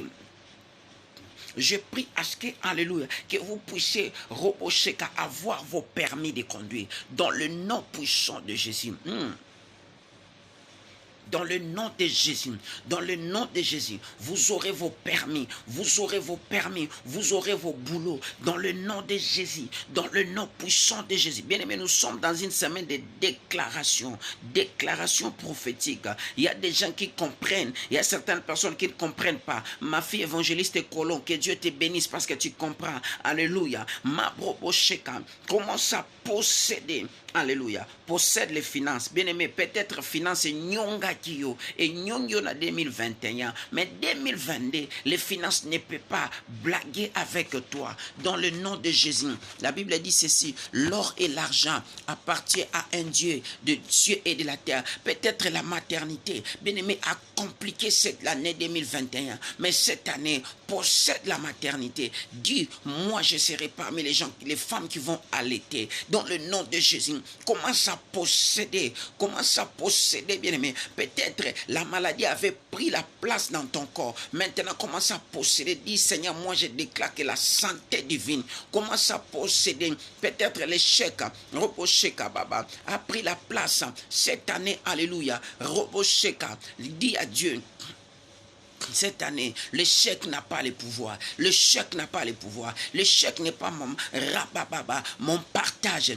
S1: alléluia, que vous puissiez, Robosheka, avoir vos permis de conduire dans le nom puissant de Jésus. Dans le nom de Jésus, vous aurez vos permis, vous aurez vos boulots, dans le nom de Jésus, dans le nom puissant de Jésus. Bien aimé, nous sommes dans une semaine de déclaration prophétique. Il y a des gens qui comprennent, il y a certaines personnes qui ne comprennent pas. Ma fille évangéliste Colomb, que Dieu te bénisse parce que tu comprends. Alléluia. Ma brobo sheka, commence à posséder. Alléluia. Possède les finances. Bien aimé, peut-être finances nyonga kiyo et nyongo na 2021. Mais 2022, les finances ne peuvent pas blaguer avec toi. Dans le nom de Jésus. La Bible dit ceci. L'or et l'argent appartiennent à un Dieu de Dieu et de la terre. Peut-être la maternité, bien aimé, a compliqué l'année 2021. Mais cette année, possède la maternité. Dis, moi je serai parmi les femmes qui vont allaiter. Dans le nom de Jésus. Commence à posséder, bien aimé. Peut-être la maladie avait pris la place dans ton corps. Maintenant, commence à posséder. Dis, Seigneur, moi je déclare que la santé divine commence à posséder. Peut-être l'échec, Robosheka Baba, a pris la place cette année. Alléluia. Robosheka, dis à Dieu. Cette année, l'échec n'a pas le pouvoir. L'échec n'est pas mon partage.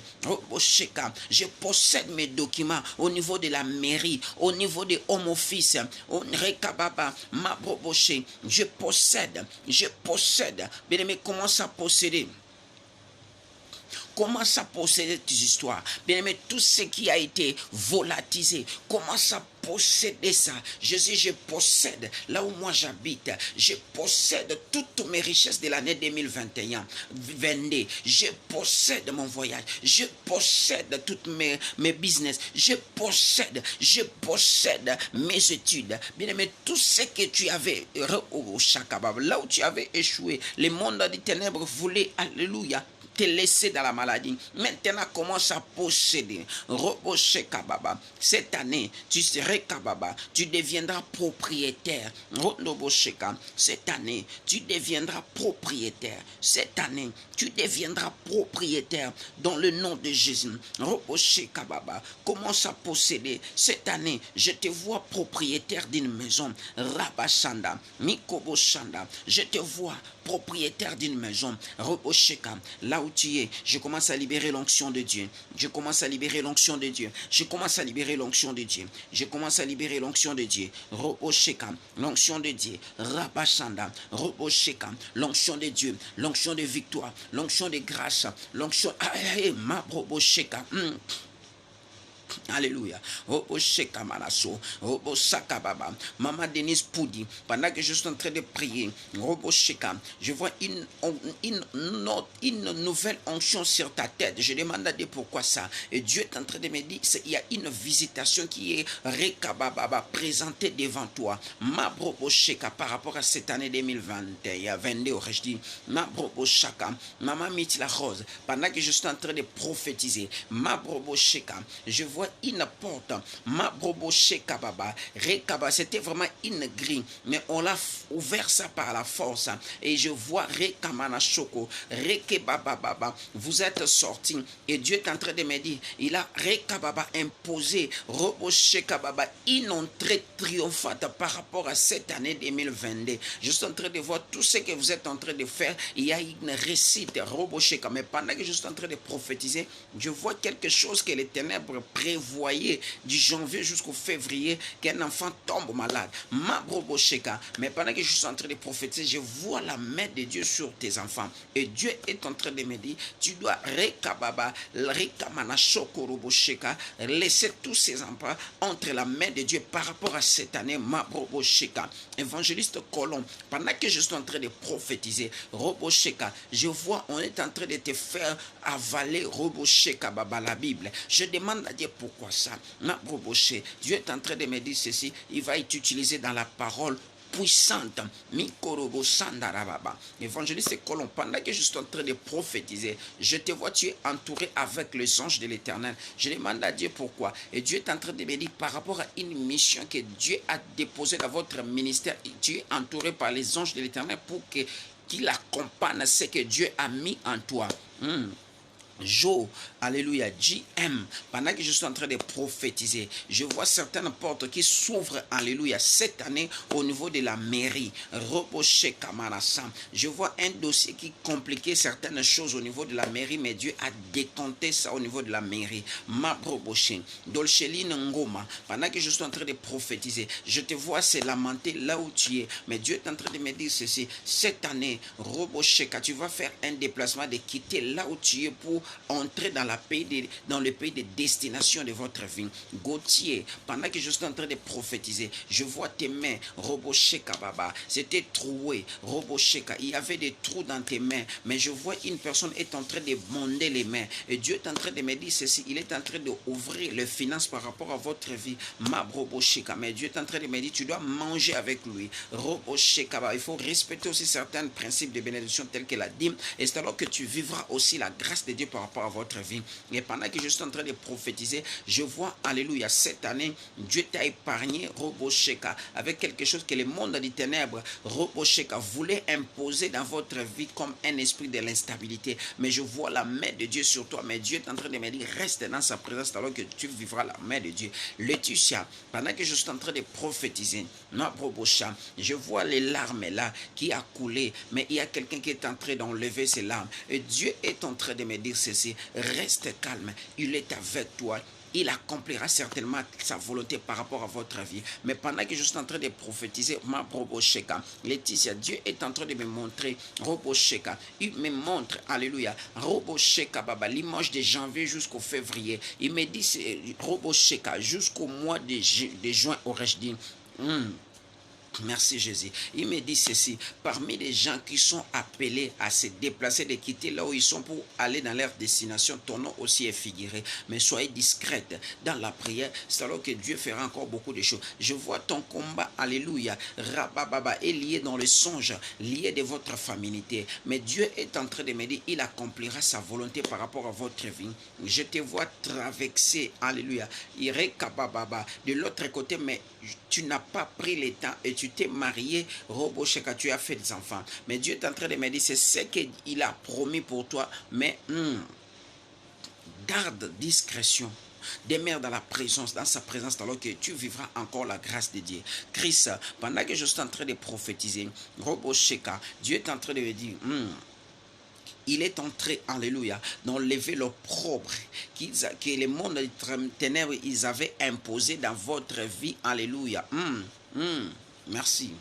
S1: Je possède mes documents au niveau de la mairie, au niveau des home office. Je possède. Bien aimé, commence à posséder. Commence à posséder tes histoires. Bien aimé, tout ce qui a été volatilisé, commence à posséder ça. Jésus, je possède là où moi j'habite. Je possède toutes mes richesses de l'année 2021. 22. Je possède mon voyage. Je possède toutes mes business. Je possède mes études. Bien aimé, tout ce que tu avais, là où tu avais échoué, le monde des ténèbres voulait, alléluia, te laisser dans la maladie. Maintenant, commence à posséder. Robosheka Baba. Cette année, tu serais Kababa. Tu deviendras propriétaire. Robosheka. Cette année, tu deviendras propriétaire. Cette année, tu deviendras propriétaire dans le nom de Jésus. Robosheka Baba. Commence à posséder. Cette année, je te vois propriétaire d'une maison. Rabashanda. Mikoboshanda. Je te vois propriétaire d'une maison. Robosheka. Là où tu es, je commence à libérer l'onction de Dieu. Je commence à libérer l'onction de Dieu. Je commence à libérer l'onction de Dieu. Je commence à libérer l'onction de Dieu. Robosheka, l'onction de Dieu. Rabashanda, Robosheka, l'onction de Dieu. L'onction de victoire. L'onction de grâce. L'onction. Ma Robosheka. Alléluia. Maman Denise Poudi, pendant que je suis en train de prier, je vois une nouvelle onction sur ta tête. Je demande à Dieu pourquoi ça. Et Dieu est en train de me dire, il y a une visitation qui est présentée devant toi. Ma brobosheka par rapport à cette année 2021, 22, aurais-je dit. Ma broboshaka, Maman Mitila Rose, pendant que je suis en train de prophétiser, ma brobosheka, je vois vois une porte. Mabrobosheka baba. Rekaba, c'était vraiment une grille, mais on l'a ouvert ça par la force. Et je vois Rekamana Shoko, Rekebaba baba. Vous êtes sortis et Dieu est en train de me dire, il a Rekababa imposé Robosheka baba une entrée triomphante par rapport à cette année 2022. Je suis en train de voir tout ce que vous êtes en train de faire. Il y a une réussite, Robosheka. Mais pendant que je suis en train de prophétiser, je vois quelque chose que les ténèbres prévoyaient du janvier jusqu'au février, qu'un enfant tombe malade. Mabrobosheka. Mais pendant que je suis en train de prophétiser, je vois la main de Dieu sur tes enfants. Et Dieu est en train de me dire, tu dois Rekababa, Rekamana Shoko Robosheka, laisser tous ces emplois entre la main de Dieu par rapport à cette année. Mabrobosheka. Évangéliste Colomb, pendant que je suis en train de prophétiser, Robosheka, je vois, on est en train de te faire avaler Robosheka Baba la Bible. Je demande à Dieu pourquoi ça. Mabrobosheka, Dieu est en train de me dire ceci, il va être utilisé dans la parole puissante. Mikorobo Sandarababa. Évangéliste Colomb, pendant que je suis en train de prophétiser, je te vois, tu es entouré avec les anges de l'Éternel. Je demande à Dieu pourquoi. Et Dieu est en train de me dire par rapport à une mission que Dieu a déposée dans votre ministère. Tu es entouré par les anges de l'Éternel pour qu'il accompagne ce que Dieu a mis en toi. Jo, alléluia, JM, pendant que je suis en train de prophétiser, je vois certaines portes qui s'ouvrent, alléluia, cette année au niveau de la mairie. Roboche Kamarasam, je vois un dossier qui compliquait certaines choses au niveau de la mairie, mais Dieu a décompté ça au niveau de la mairie. Mabroboche, Dolcheline Ngoma, pendant que je suis en train de prophétiser, je te vois se lamenter là où tu es, mais Dieu est en train de me dire ceci, cette année, Roboche, tu vas faire un déplacement de quitter là où tu es pour entrer dans le pays de destination de votre vie. Gauthier, pendant que je suis en train de prophétiser, je vois tes mains, Robosheka Baba, c'était troué, Robosheka, il y avait des trous dans tes mains, mais je vois une personne est en train de bonder les mains, et Dieu est en train de me dire ceci, il est en train d'ouvrir les finances par rapport à votre vie, Robosheka, mais Dieu est en train de me dire, tu dois manger avec lui, Robosheka Baba, il faut respecter aussi certains principes de bénédiction tels que la dîme, et c'est alors que tu vivras aussi la grâce de Dieu par rapport à votre vie. Et pendant que je suis en train de prophétiser, je vois, alléluia, cette année, Dieu t'a épargné, Robosheka, avec quelque chose que le monde des ténèbres, Robosheka, voulait imposer dans votre vie comme un esprit de l'instabilité. Mais je vois la main de Dieu sur toi. Mais Dieu est en train de me dire, reste dans sa présence alors que tu vivras la main de Dieu. Laetitia, pendant que je suis en train de prophétiser, Robosha, je vois les larmes là qui a coulé, mais il y a quelqu'un qui est en train d'enlever ses larmes. Et Dieu est en train de me dire ceci, reste calme, il est avec toi. Il accomplira certainement sa volonté par rapport à votre vie. Mais pendant que je suis en train de prophétiser, ma Robosheka, Laetitia, Dieu est en train de me montrer Robosheka. Il me montre, alléluia, Robosheka Baba, l'image de janvier jusqu'au février. Il me dit Robosheka jusqu'au mois de juin, aurais-je dit. Merci Jésus. Il me dit ceci, parmi les gens qui sont appelés à se déplacer, de quitter là où ils sont pour aller dans leur destination, ton nom aussi est figuré. Mais soyez discrète dans la prière, c'est alors que Dieu fera encore beaucoup de choses. Je vois ton combat, alléluia, Rabababa, est lié dans le songe, lié de votre familiarité. Mais Dieu est en train de me dire, il accomplira sa volonté par rapport à votre vie. Je te vois traverser, alléluia, Irekabababa, de l'autre côté, mais tu n'as pas pris le temps et tu t'es marié, Robosheka, tu as fait des enfants. Mais Dieu est en train de me dire, c'est ce qu'il a promis pour toi, mais garde discrétion. Demeure dans la présence, dans sa présence, alors que tu vivras encore la grâce de Dieu. Christ, pendant que je suis en train de prophétiser, Robosheka, Dieu est en train de me dire, il est entré, alléluia, d'enlever l'opprobre que les mondes des ténèbres, ils avaient imposé dans votre vie, alléluia. Merci.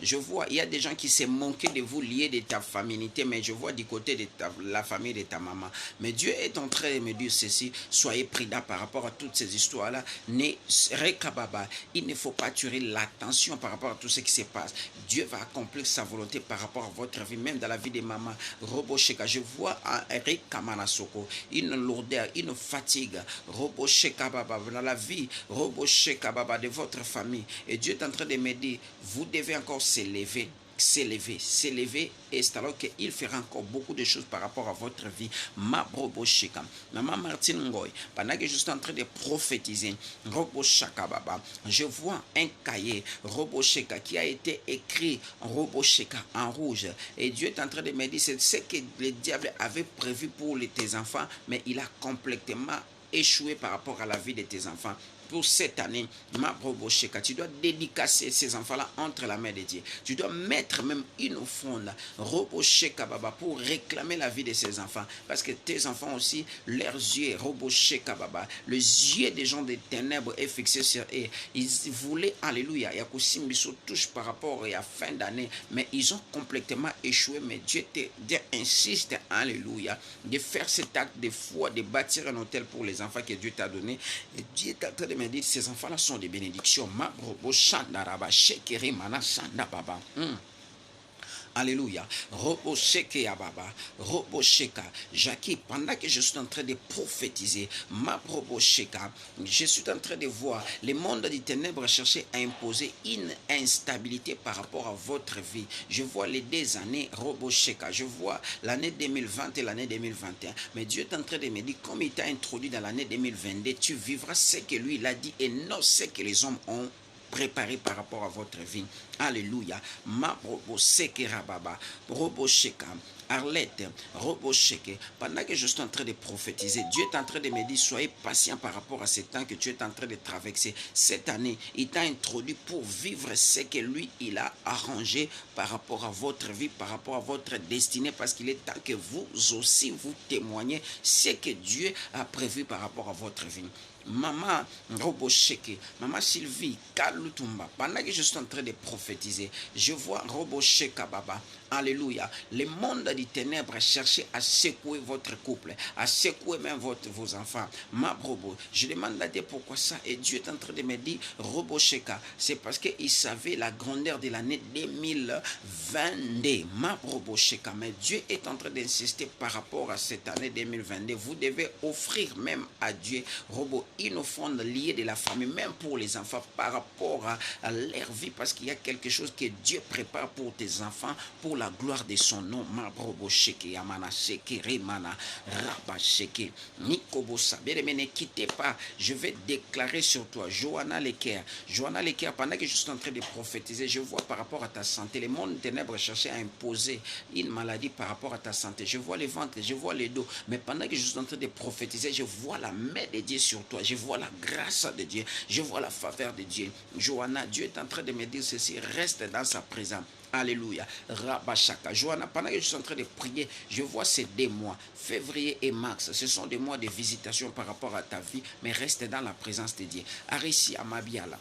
S1: Je vois, il y a des gens qui se moquent de vous liés de ta familiarité, mais je vois du côté de la famille de ta maman. Mais Dieu est en train de me dire ceci, soyez prudents par rapport à toutes ces histoires-là. Il ne faut pas tuer l'attention par rapport à tout ce qui se passe. Dieu va accomplir sa volonté par rapport à votre vie, même dans la vie de maman. Robosheka, je vois Eric Kamanasoko, une lourdeur, une fatigue. Robosheka Baba, dans la vie, Robosheka Baba de votre famille. Et Dieu est en train de me dire, vous devez encore s'élever. s'élever, et c'est alors qu'il fera encore beaucoup de choses par rapport à votre vie. Ma broboshika, maman Martine Ngoy, pendant que je suis en train de prophétiser, Roboshaka Baba, je vois un cahier, Robosheka, qui a été écrit, Robosheka, en rouge, et Dieu est en train de me dire, c'est ce que le diable avait prévu pour tes enfants, mais il a complètement échoué par rapport à la vie de tes enfants. Pour cette année, ma brobosheka, tu dois dédicacer ces enfants-là entre la main de Dieu. Tu dois mettre même une offrande, robosheka baba, pour réclamer la vie de ces enfants. Parce que tes enfants aussi, leurs yeux, robosheka baba, les yeux des gens des ténèbres est fixé sur eux. Ils voulaient, alléluia, Yakusimbiso touche par rapport à la fin d'année, mais ils ont complètement échoué. Mais Dieu insiste, alléluia, de faire cet acte de foi, de bâtir un hôtel pour les enfants que Dieu t'a donné. Et Dieu est en train de me dire, ces enfants-là sont des bénédictions. Alléluia. Robosheke Ababa. Robosheka. Jackie, pendant que je suis en train de prophétiser, ma Robosheka, je suis en train de voir le monde des ténèbres chercher à imposer une instabilité par rapport à votre vie. Je vois les 2 années Robosheka. Je vois l'année 2020 et l'année 2021. Mais Dieu est en train de me dire, comme il t'a introduit dans l'année 2022, tu vivras ce que lui il a dit et non ce que les hommes ont préparé par rapport à votre vie. Alléluia. Ma roboseke rababa, robosheka, Arlette, robosheke. Pendant que je suis en train de prophétiser, Dieu est en train de me dire, soyez patient par rapport à ce temps que tu es en train de traverser. Cette année, il t'a introduit pour vivre ce que lui, il a arrangé par rapport à votre vie, par rapport à votre destinée, parce qu'il est temps que vous aussi, vous témoignez ce que Dieu a prévu par rapport à votre vie. Maman Robosheke, Maman Sylvie, Kalutumba, pendant que je suis en train de prophétiser, je vois Robosheka Baba, alléluia, le monde des ténèbres cherchait à secouer votre couple, à secouer même vos enfants. Ma Robo, je demande à Dieu pourquoi ça, et Dieu est en train de me dire, Robosheka, c'est parce qu'il savait la grandeur de l'année 2022. Ma Robosheka, mais Dieu est en train d'insister par rapport à cette année 2022. Vous devez offrir même à Dieu, Robo, une offrande liée de la famille, même pour les enfants, par rapport à leur vie, parce qu'il y a quelque chose que Dieu prépare pour tes enfants, pour la gloire de son nom. Mabrobo sheke, Yamana sheke, Remana, Rabba sheke, Nikobosa. Bien aimé, ne quittez pas, je vais déclarer sur toi, Johanna Leker. Johanna Leker, pendant que je suis en train de prophétiser, je vois par rapport à ta santé, les mondes ténèbres cherchaient à imposer une maladie par rapport à ta santé. Je vois les ventres, je vois les dos, mais pendant que je suis en train de prophétiser, je vois la main de Dieu sur toi. Je vois la grâce de Dieu. Je vois la faveur de Dieu. Johanna, Dieu est en train de me dire ceci. Reste dans sa présence. Alléluia. Rabashaka. Johanna, pendant que je suis en train de prier, je vois ces 2 mois, février et mars. Ce sont des mois de visitation par rapport à ta vie, mais reste dans la présence de Dieu. Arissi Amabiala.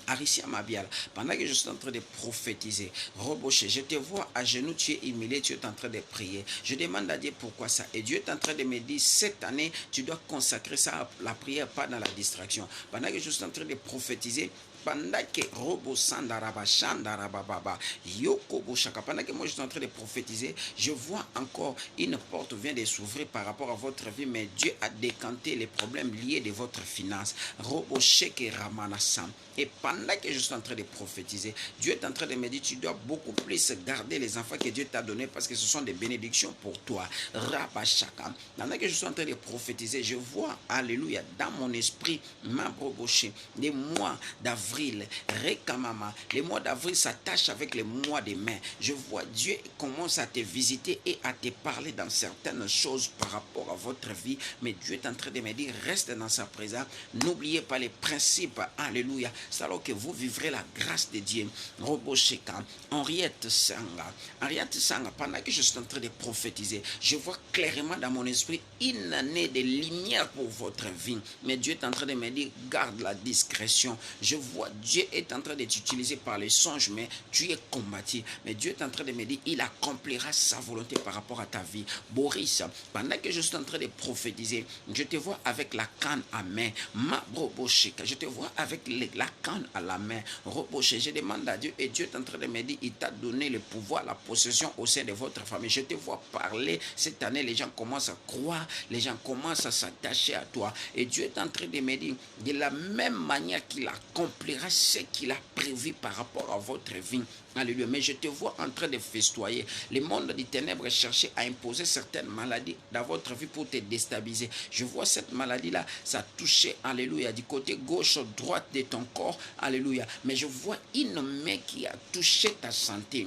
S1: Aricia Mabial, pendant que je suis en train de prophétiser, Roboché, je te vois à genoux, tu es humilié, tu es en train de prier. Je demande à Dieu pourquoi ça. Et Dieu est en train de me dire, cette année, tu dois consacrer ça à la prière, pas dans la distraction. Pendant que je suis en train de prophétiser, pendant que Robo Sandaraba Shandarababa Yokobo Shaka, pendant que moi je suis en train de prophétiser, je vois encore une porte vient de s'ouvrir par rapport à votre vie, mais Dieu a décanté les problèmes liés de votre finance. Robo Sheke Ramanasam. Et pendant que je suis en train de prophétiser, Dieu est en train de me dire, tu dois beaucoup plus garder les enfants que Dieu t'a donnés parce que ce sont des bénédictions pour toi. Rabashaka. Pendant que je suis en train de prophétiser, je vois, alléluia, dans mon esprit, ma broboché, des mois d'avril, Rekamama. Les mois d'avril s'attachent avec les mois de mai. Je vois Dieu commence à te visiter et à te parler dans certaines choses par rapport à votre vie. Mais Dieu est en train de me dire, reste dans sa présence. N'oubliez pas les principes. Alléluia. C'est alors que vous vivrez la grâce de Dieu. Robosheka, Henriette Sanga. Henriette Sanga, pendant que je suis en train de prophétiser, je vois clairement dans mon esprit une année de lumière pour votre vie. Mais Dieu est en train de me dire, garde la discrétion. Je vois Dieu est en train de t'utiliser par les songes, mais tu es combattu. Mais Dieu est en train de me dire, il accomplira sa volonté par rapport à ta vie. Boris, pendant que je suis en train de prophétiser, je te vois avec la canne à main. Ma brobosheka, je te vois avec la canne à la main. Roboché, je demande à Dieu et Dieu est en train de me dire, il t'a donné le pouvoir, la possession au sein de votre famille. Je te vois parler. Cette année, les gens commencent à croire, les gens commencent à s'attacher à toi. Et Dieu est en train de me dire, de la même manière qu'il accomplit accomplira ce qu'il a prévu par rapport à votre vie. Alléluia. Mais je te vois en train de festoyer. Le monde des ténèbres cherchait à imposer certaines maladies dans votre vie pour te déstabiliser. Je vois cette maladie-là, ça touchait, alléluia, du côté gauche, droite de ton corps, alléluia. Mais je vois une main qui a touché ta santé.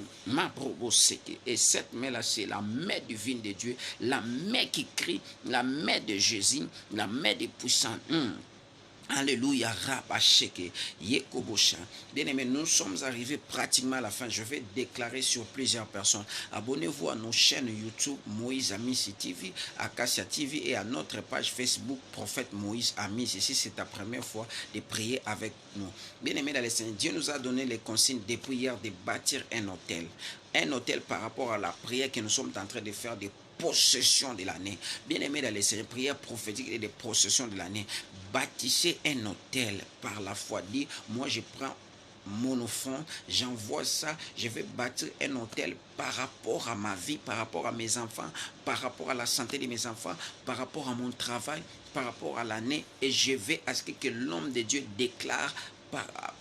S1: Et cette main-là, c'est la main divine de Dieu, la main qui crie, la main de Jésus, la main des puissants. Alléluia, Rabasheke, Yekobosha. Bien-aimés, nous sommes arrivés pratiquement à la fin. Je vais déclarer sur plusieurs personnes. Abonnez-vous à nos chaînes YouTube, Moïse Amis TV, Acacia TV et à notre page Facebook, Prophète Moïse Amis. Ici, c'est ta première fois de prier avec nous. Bien-aimés dans le Seigneur, Dieu nous a donné les consignes depuis hier de bâtir un hôtel. Un hôtel par rapport à la prière que nous sommes en train de faire des possession de l'année. Bien-aimé dans les séries prières prophétiques et des possessions de l'année, bâtissez un hôtel par la foi. Dit, moi je prends mon offrande, j'envoie ça, je vais bâtir un hôtel par rapport à ma vie, par rapport à mes enfants, par rapport à la santé de mes enfants, par rapport à mon travail, par rapport à l'année, et je vais à ce que l'homme de Dieu déclare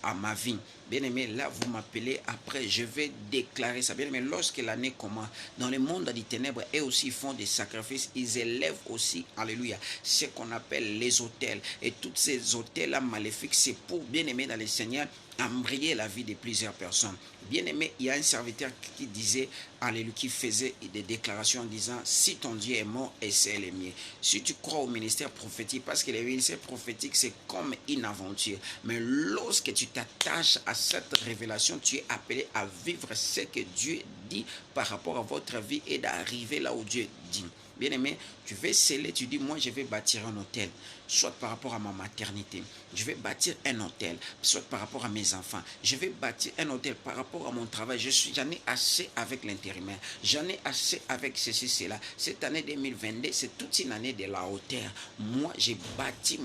S1: à ma vie. Bien-aimé, là vous m'appelez après, je vais déclarer ça. Bien-aimé, lorsque l'année commence, dans le monde des ténèbres, eux aussi font des sacrifices, ils élèvent aussi, alléluia, ce qu'on appelle les autels. Et tous ces autels-là maléfiques, c'est pour, bien-aimé dans le Seigneur, embrayer la vie de plusieurs personnes. Bien-aimé, il y a un serviteur qui disait, alléluia, qui faisait des déclarations en disant, si ton Dieu est mort, essaie le mien. Si tu crois au ministère prophétique, parce que le ministère prophétique, c'est comme une aventure. Mais lorsque tu t'attaches à cette révélation, tu es appelé à vivre ce que Dieu dit par rapport à votre vie et d'arriver là où Dieu dit. Bien-aimé, tu veux sceller, tu dis, moi je vais bâtir un hôtel, soit par rapport à ma maternité, je vais bâtir un hôtel, soit par rapport à mes enfants, je vais bâtir un hôtel par rapport à mon travail, j'en ai assez avec l'intérimaire, j'en ai assez avec ceci, cela. Cette année 2022, c'est toute une année de la hauteur. Moi, j'ai bâti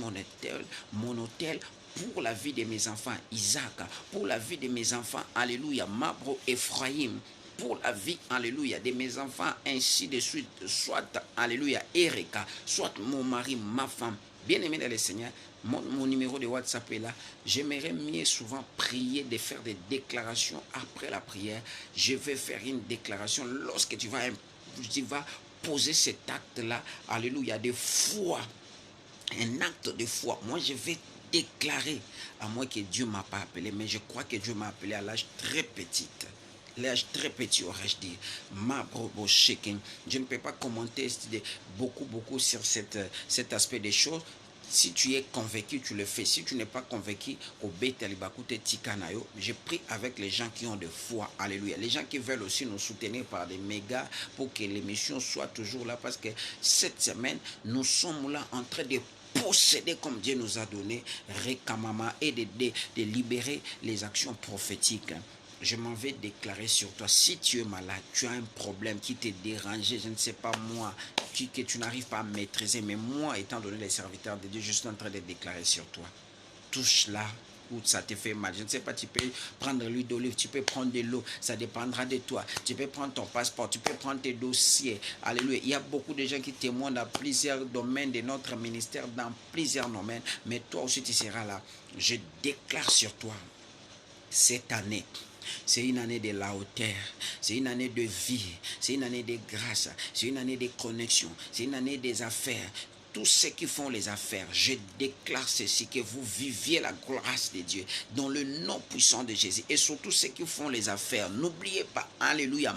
S1: mon hôtel pour la vie de mes enfants, Isaac, pour la vie de mes enfants, alléluia, Mabro, Ephraïm, pour la vie, alléluia, de mes enfants, ainsi de suite, soit, alléluia, Erika, soit mon mari, ma femme. Bien-aimé dans le Seigneur, mon numéro de WhatsApp est là. J'aimerais mieux souvent prier, de faire des déclarations après la prière. Je vais faire une déclaration lorsque tu vas poser cet acte-là, alléluia, de foi, un acte de foi. Moi, je vais déclarer, à moins que Dieu ne m'a pas appelé, mais je crois que Dieu m'a appelé à l'âge très petit. L'âge très petit, aurais-je dit. Je ne peux pas commenter beaucoup sur cet aspect des choses. Si tu es convaincu, tu le fais. Si tu n'es pas convaincu, je prie avec les gens qui ont de foi. Alléluia. Les gens qui veulent aussi nous soutenir par des mégas pour que l'émission soit toujours là. Parce que cette semaine, nous sommes là en train de posséder comme Dieu nous a donné, Rekamama, et de libérer les actions prophétiques. Je m'en vais déclarer sur toi. Si tu es malade, tu as un problème qui t'est dérangé, je ne sais pas moi, que tu n'arrives pas à maîtriser, mais moi, étant donné les serviteurs de Dieu, je suis en train de déclarer sur toi. Touche là où ça te fait mal. Je ne sais pas, tu peux prendre l'huile d'olive, tu peux prendre de l'eau, ça dépendra de toi. Tu peux prendre ton passeport, tu peux prendre tes dossiers. Alléluia. Il y a beaucoup de gens qui témoignent dans plusieurs domaines de notre ministère, dans plusieurs domaines, mais toi aussi tu seras là. Je déclare sur toi cette année. C'est une année de la hauteur, c'est une année de vie, c'est une année de grâce, c'est une année de connexion, c'est une année des affaires. Tous ceux qui font les affaires, je déclare ceci, que vous viviez la grâce de Dieu dans le nom puissant de Jésus. Et surtout ceux qui font les affaires, n'oubliez pas, alléluia,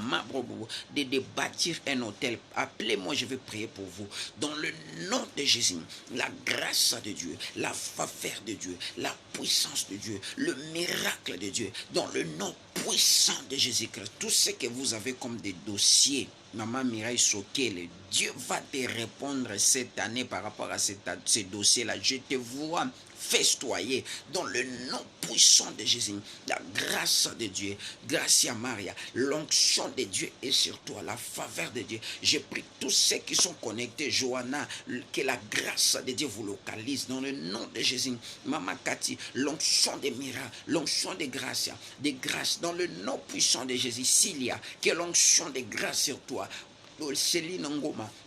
S1: de bâtir un hôtel. Appelez-moi, je vais prier pour vous. Dans le nom de Jésus, la grâce de Dieu, la faveur de Dieu, la puissance de Dieu, le miracle de Dieu, dans le nom puissant de Jésus-Christ. Tout ce que vous avez comme des dossiers, Maman Mireille Sokele, Dieu va te répondre cette année par rapport à ces dossiers-là. Je te vois festoyer dans le nom puissant de Jésus. La grâce de Dieu, Gracia Maria, l'onction de Dieu est sur toi, la faveur de Dieu. Je prie tous ceux qui sont connectés, Johanna, que la grâce de Dieu vous localise dans le nom de Jésus. Maman Cathy, l'onction des miracles, l'onction de Gracia, des grâces dans le nom puissant de Jésus. Cilia, que l'onction de grâce sur toi.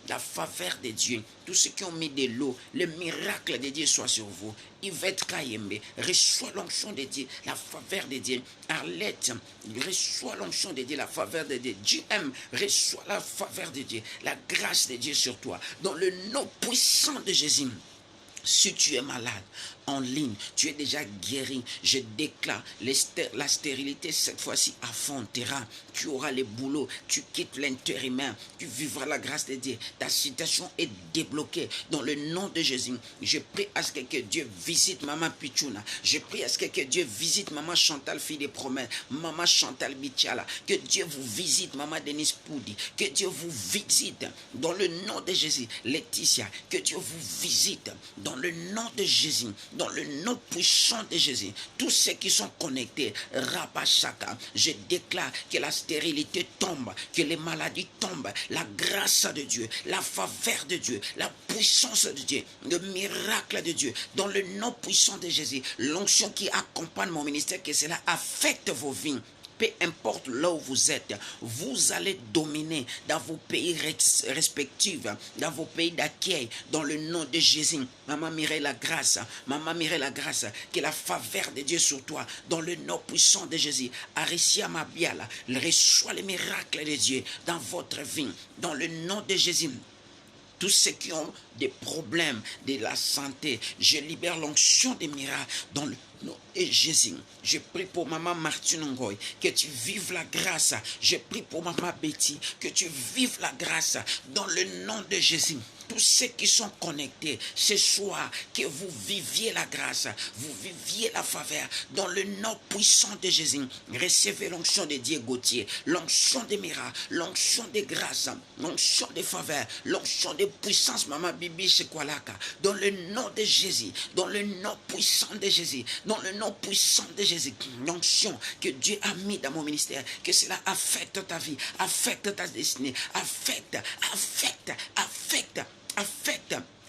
S1: la faveur de Dieu. Tous ceux qui ont mis de l'eau, le miracle de Dieu soit sur vous. Yvette Kayembe, reçois l'onction de Dieu, la faveur de Dieu. Arlette, reçois l'onction de Dieu, la faveur de Dieu. JM, reçois la faveur de Dieu, la grâce de Dieu sur toi. Dans le nom puissant de Jésus. Si tu es malade, en ligne, tu es déjà guéri. Je déclare la stérilité cette fois-ci affrontera. Tu auras le boulot, tu quittes l'intérimaire, tu vivras la grâce de Dieu. Ta situation est débloquée dans le nom de Jésus. Je prie à ce que Dieu visite Maman Pichouna. Je prie à ce que Dieu visite Maman Chantal, fille des promesses, Maman Chantal Bichala. Que Dieu vous visite, Maman Denise Poudi. Que Dieu vous visite dans le nom de Jésus. Laetitia, que Dieu vous visite dans le nom de Jésus. Dans le nom puissant de Jésus, tous ceux qui sont connectés, Rabashaka, je déclare que la stérilité tombe, que les maladies tombent, la grâce de Dieu, la faveur de Dieu, la puissance de Dieu, le miracle de Dieu, dans le nom puissant de Jésus, l'onction qui accompagne mon ministère, que cela affecte vos vies. Peu importe là où vous êtes, vous allez dominer dans vos pays respectifs, dans vos pays d'accueil, dans le nom de Jésus. Maman Mireille la grâce, Maman Mireille la grâce, que la faveur de Dieu sur toi, dans le nom puissant de Jésus. Aricia Mabiala, reçois les miracles de Dieu dans votre vie, dans le nom de Jésus. Tous ceux qui ont des problèmes de la santé, je libère l'onction des miracles dans le nom de Jésus. Je prie pour Maman Martine Ngoy, que tu vives la grâce. Je prie pour Maman Betty, que tu vives la grâce dans le nom de Jésus. Tous ceux qui sont connectés ce soir, que vous viviez la grâce, vous viviez la faveur dans le nom puissant de Jésus. Recevez l'onction de Dieu Gauthier, l'onction des miracles, l'onction des grâces, l'onction des faveurs, l'onction de puissance, Maman Bibi Shekwalaka, dans le nom de Jésus, dans le nom puissant de Jésus, dans le nom puissant de Jésus. L'onction que Dieu a mis dans mon ministère, que cela affecte ta vie, affecte ta destinée, affecte.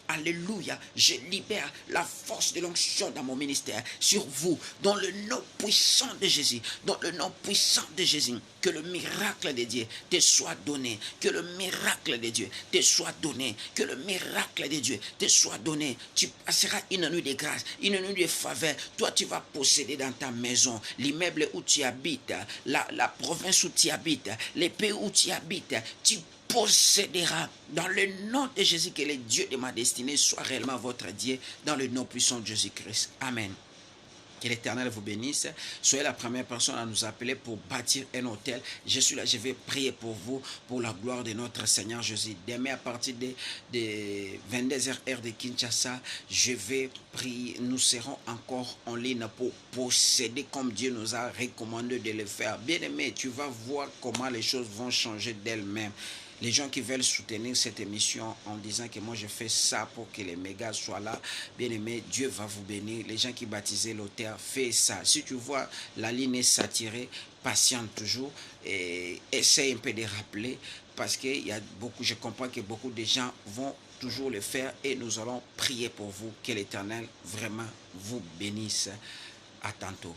S1: Alléluia, je libère la force de l'onction dans mon ministère sur vous, dans le nom puissant de Jésus, dans le nom puissant de Jésus. Que le miracle de Dieu te soit donné, que le miracle de Dieu te soit donné, que le miracle de Dieu te soit donné. Tu passeras une nuit de grâce, une nuit de faveur. Toi, tu vas posséder dans ta maison l'immeuble où tu habites, la province où tu habites, les pays où tu habites. Tu possédera dans le nom de Jésus, que le Dieu de ma destinée soit réellement votre Dieu, dans le nom puissant de Jésus-Christ. Amen. Que l'Éternel vous bénisse. Soyez la première personne à nous appeler pour bâtir un hôtel. Je suis là, je vais prier pour vous, pour la gloire de notre Seigneur Jésus. Demain, à partir de 22h heure de Kinshasa, je vais prier. Nous serons encore en ligne pour posséder comme Dieu nous a recommandé de le faire. Bien-aimé, tu vas voir comment les choses vont changer d'elles-mêmes. Les gens qui veulent soutenir cette émission en disant que moi je fais ça pour que les mégas soient là, bien aimé, Dieu va vous bénir. Les gens qui baptisaient l'auteur, fais ça. Si tu vois la ligne est saturée, patiente toujours et essaye un peu de rappeler, parce que il y a beaucoup, je comprends que beaucoup de gens vont toujours le faire et nous allons prier pour vous. Que l'Éternel vraiment vous bénisse. À tantôt.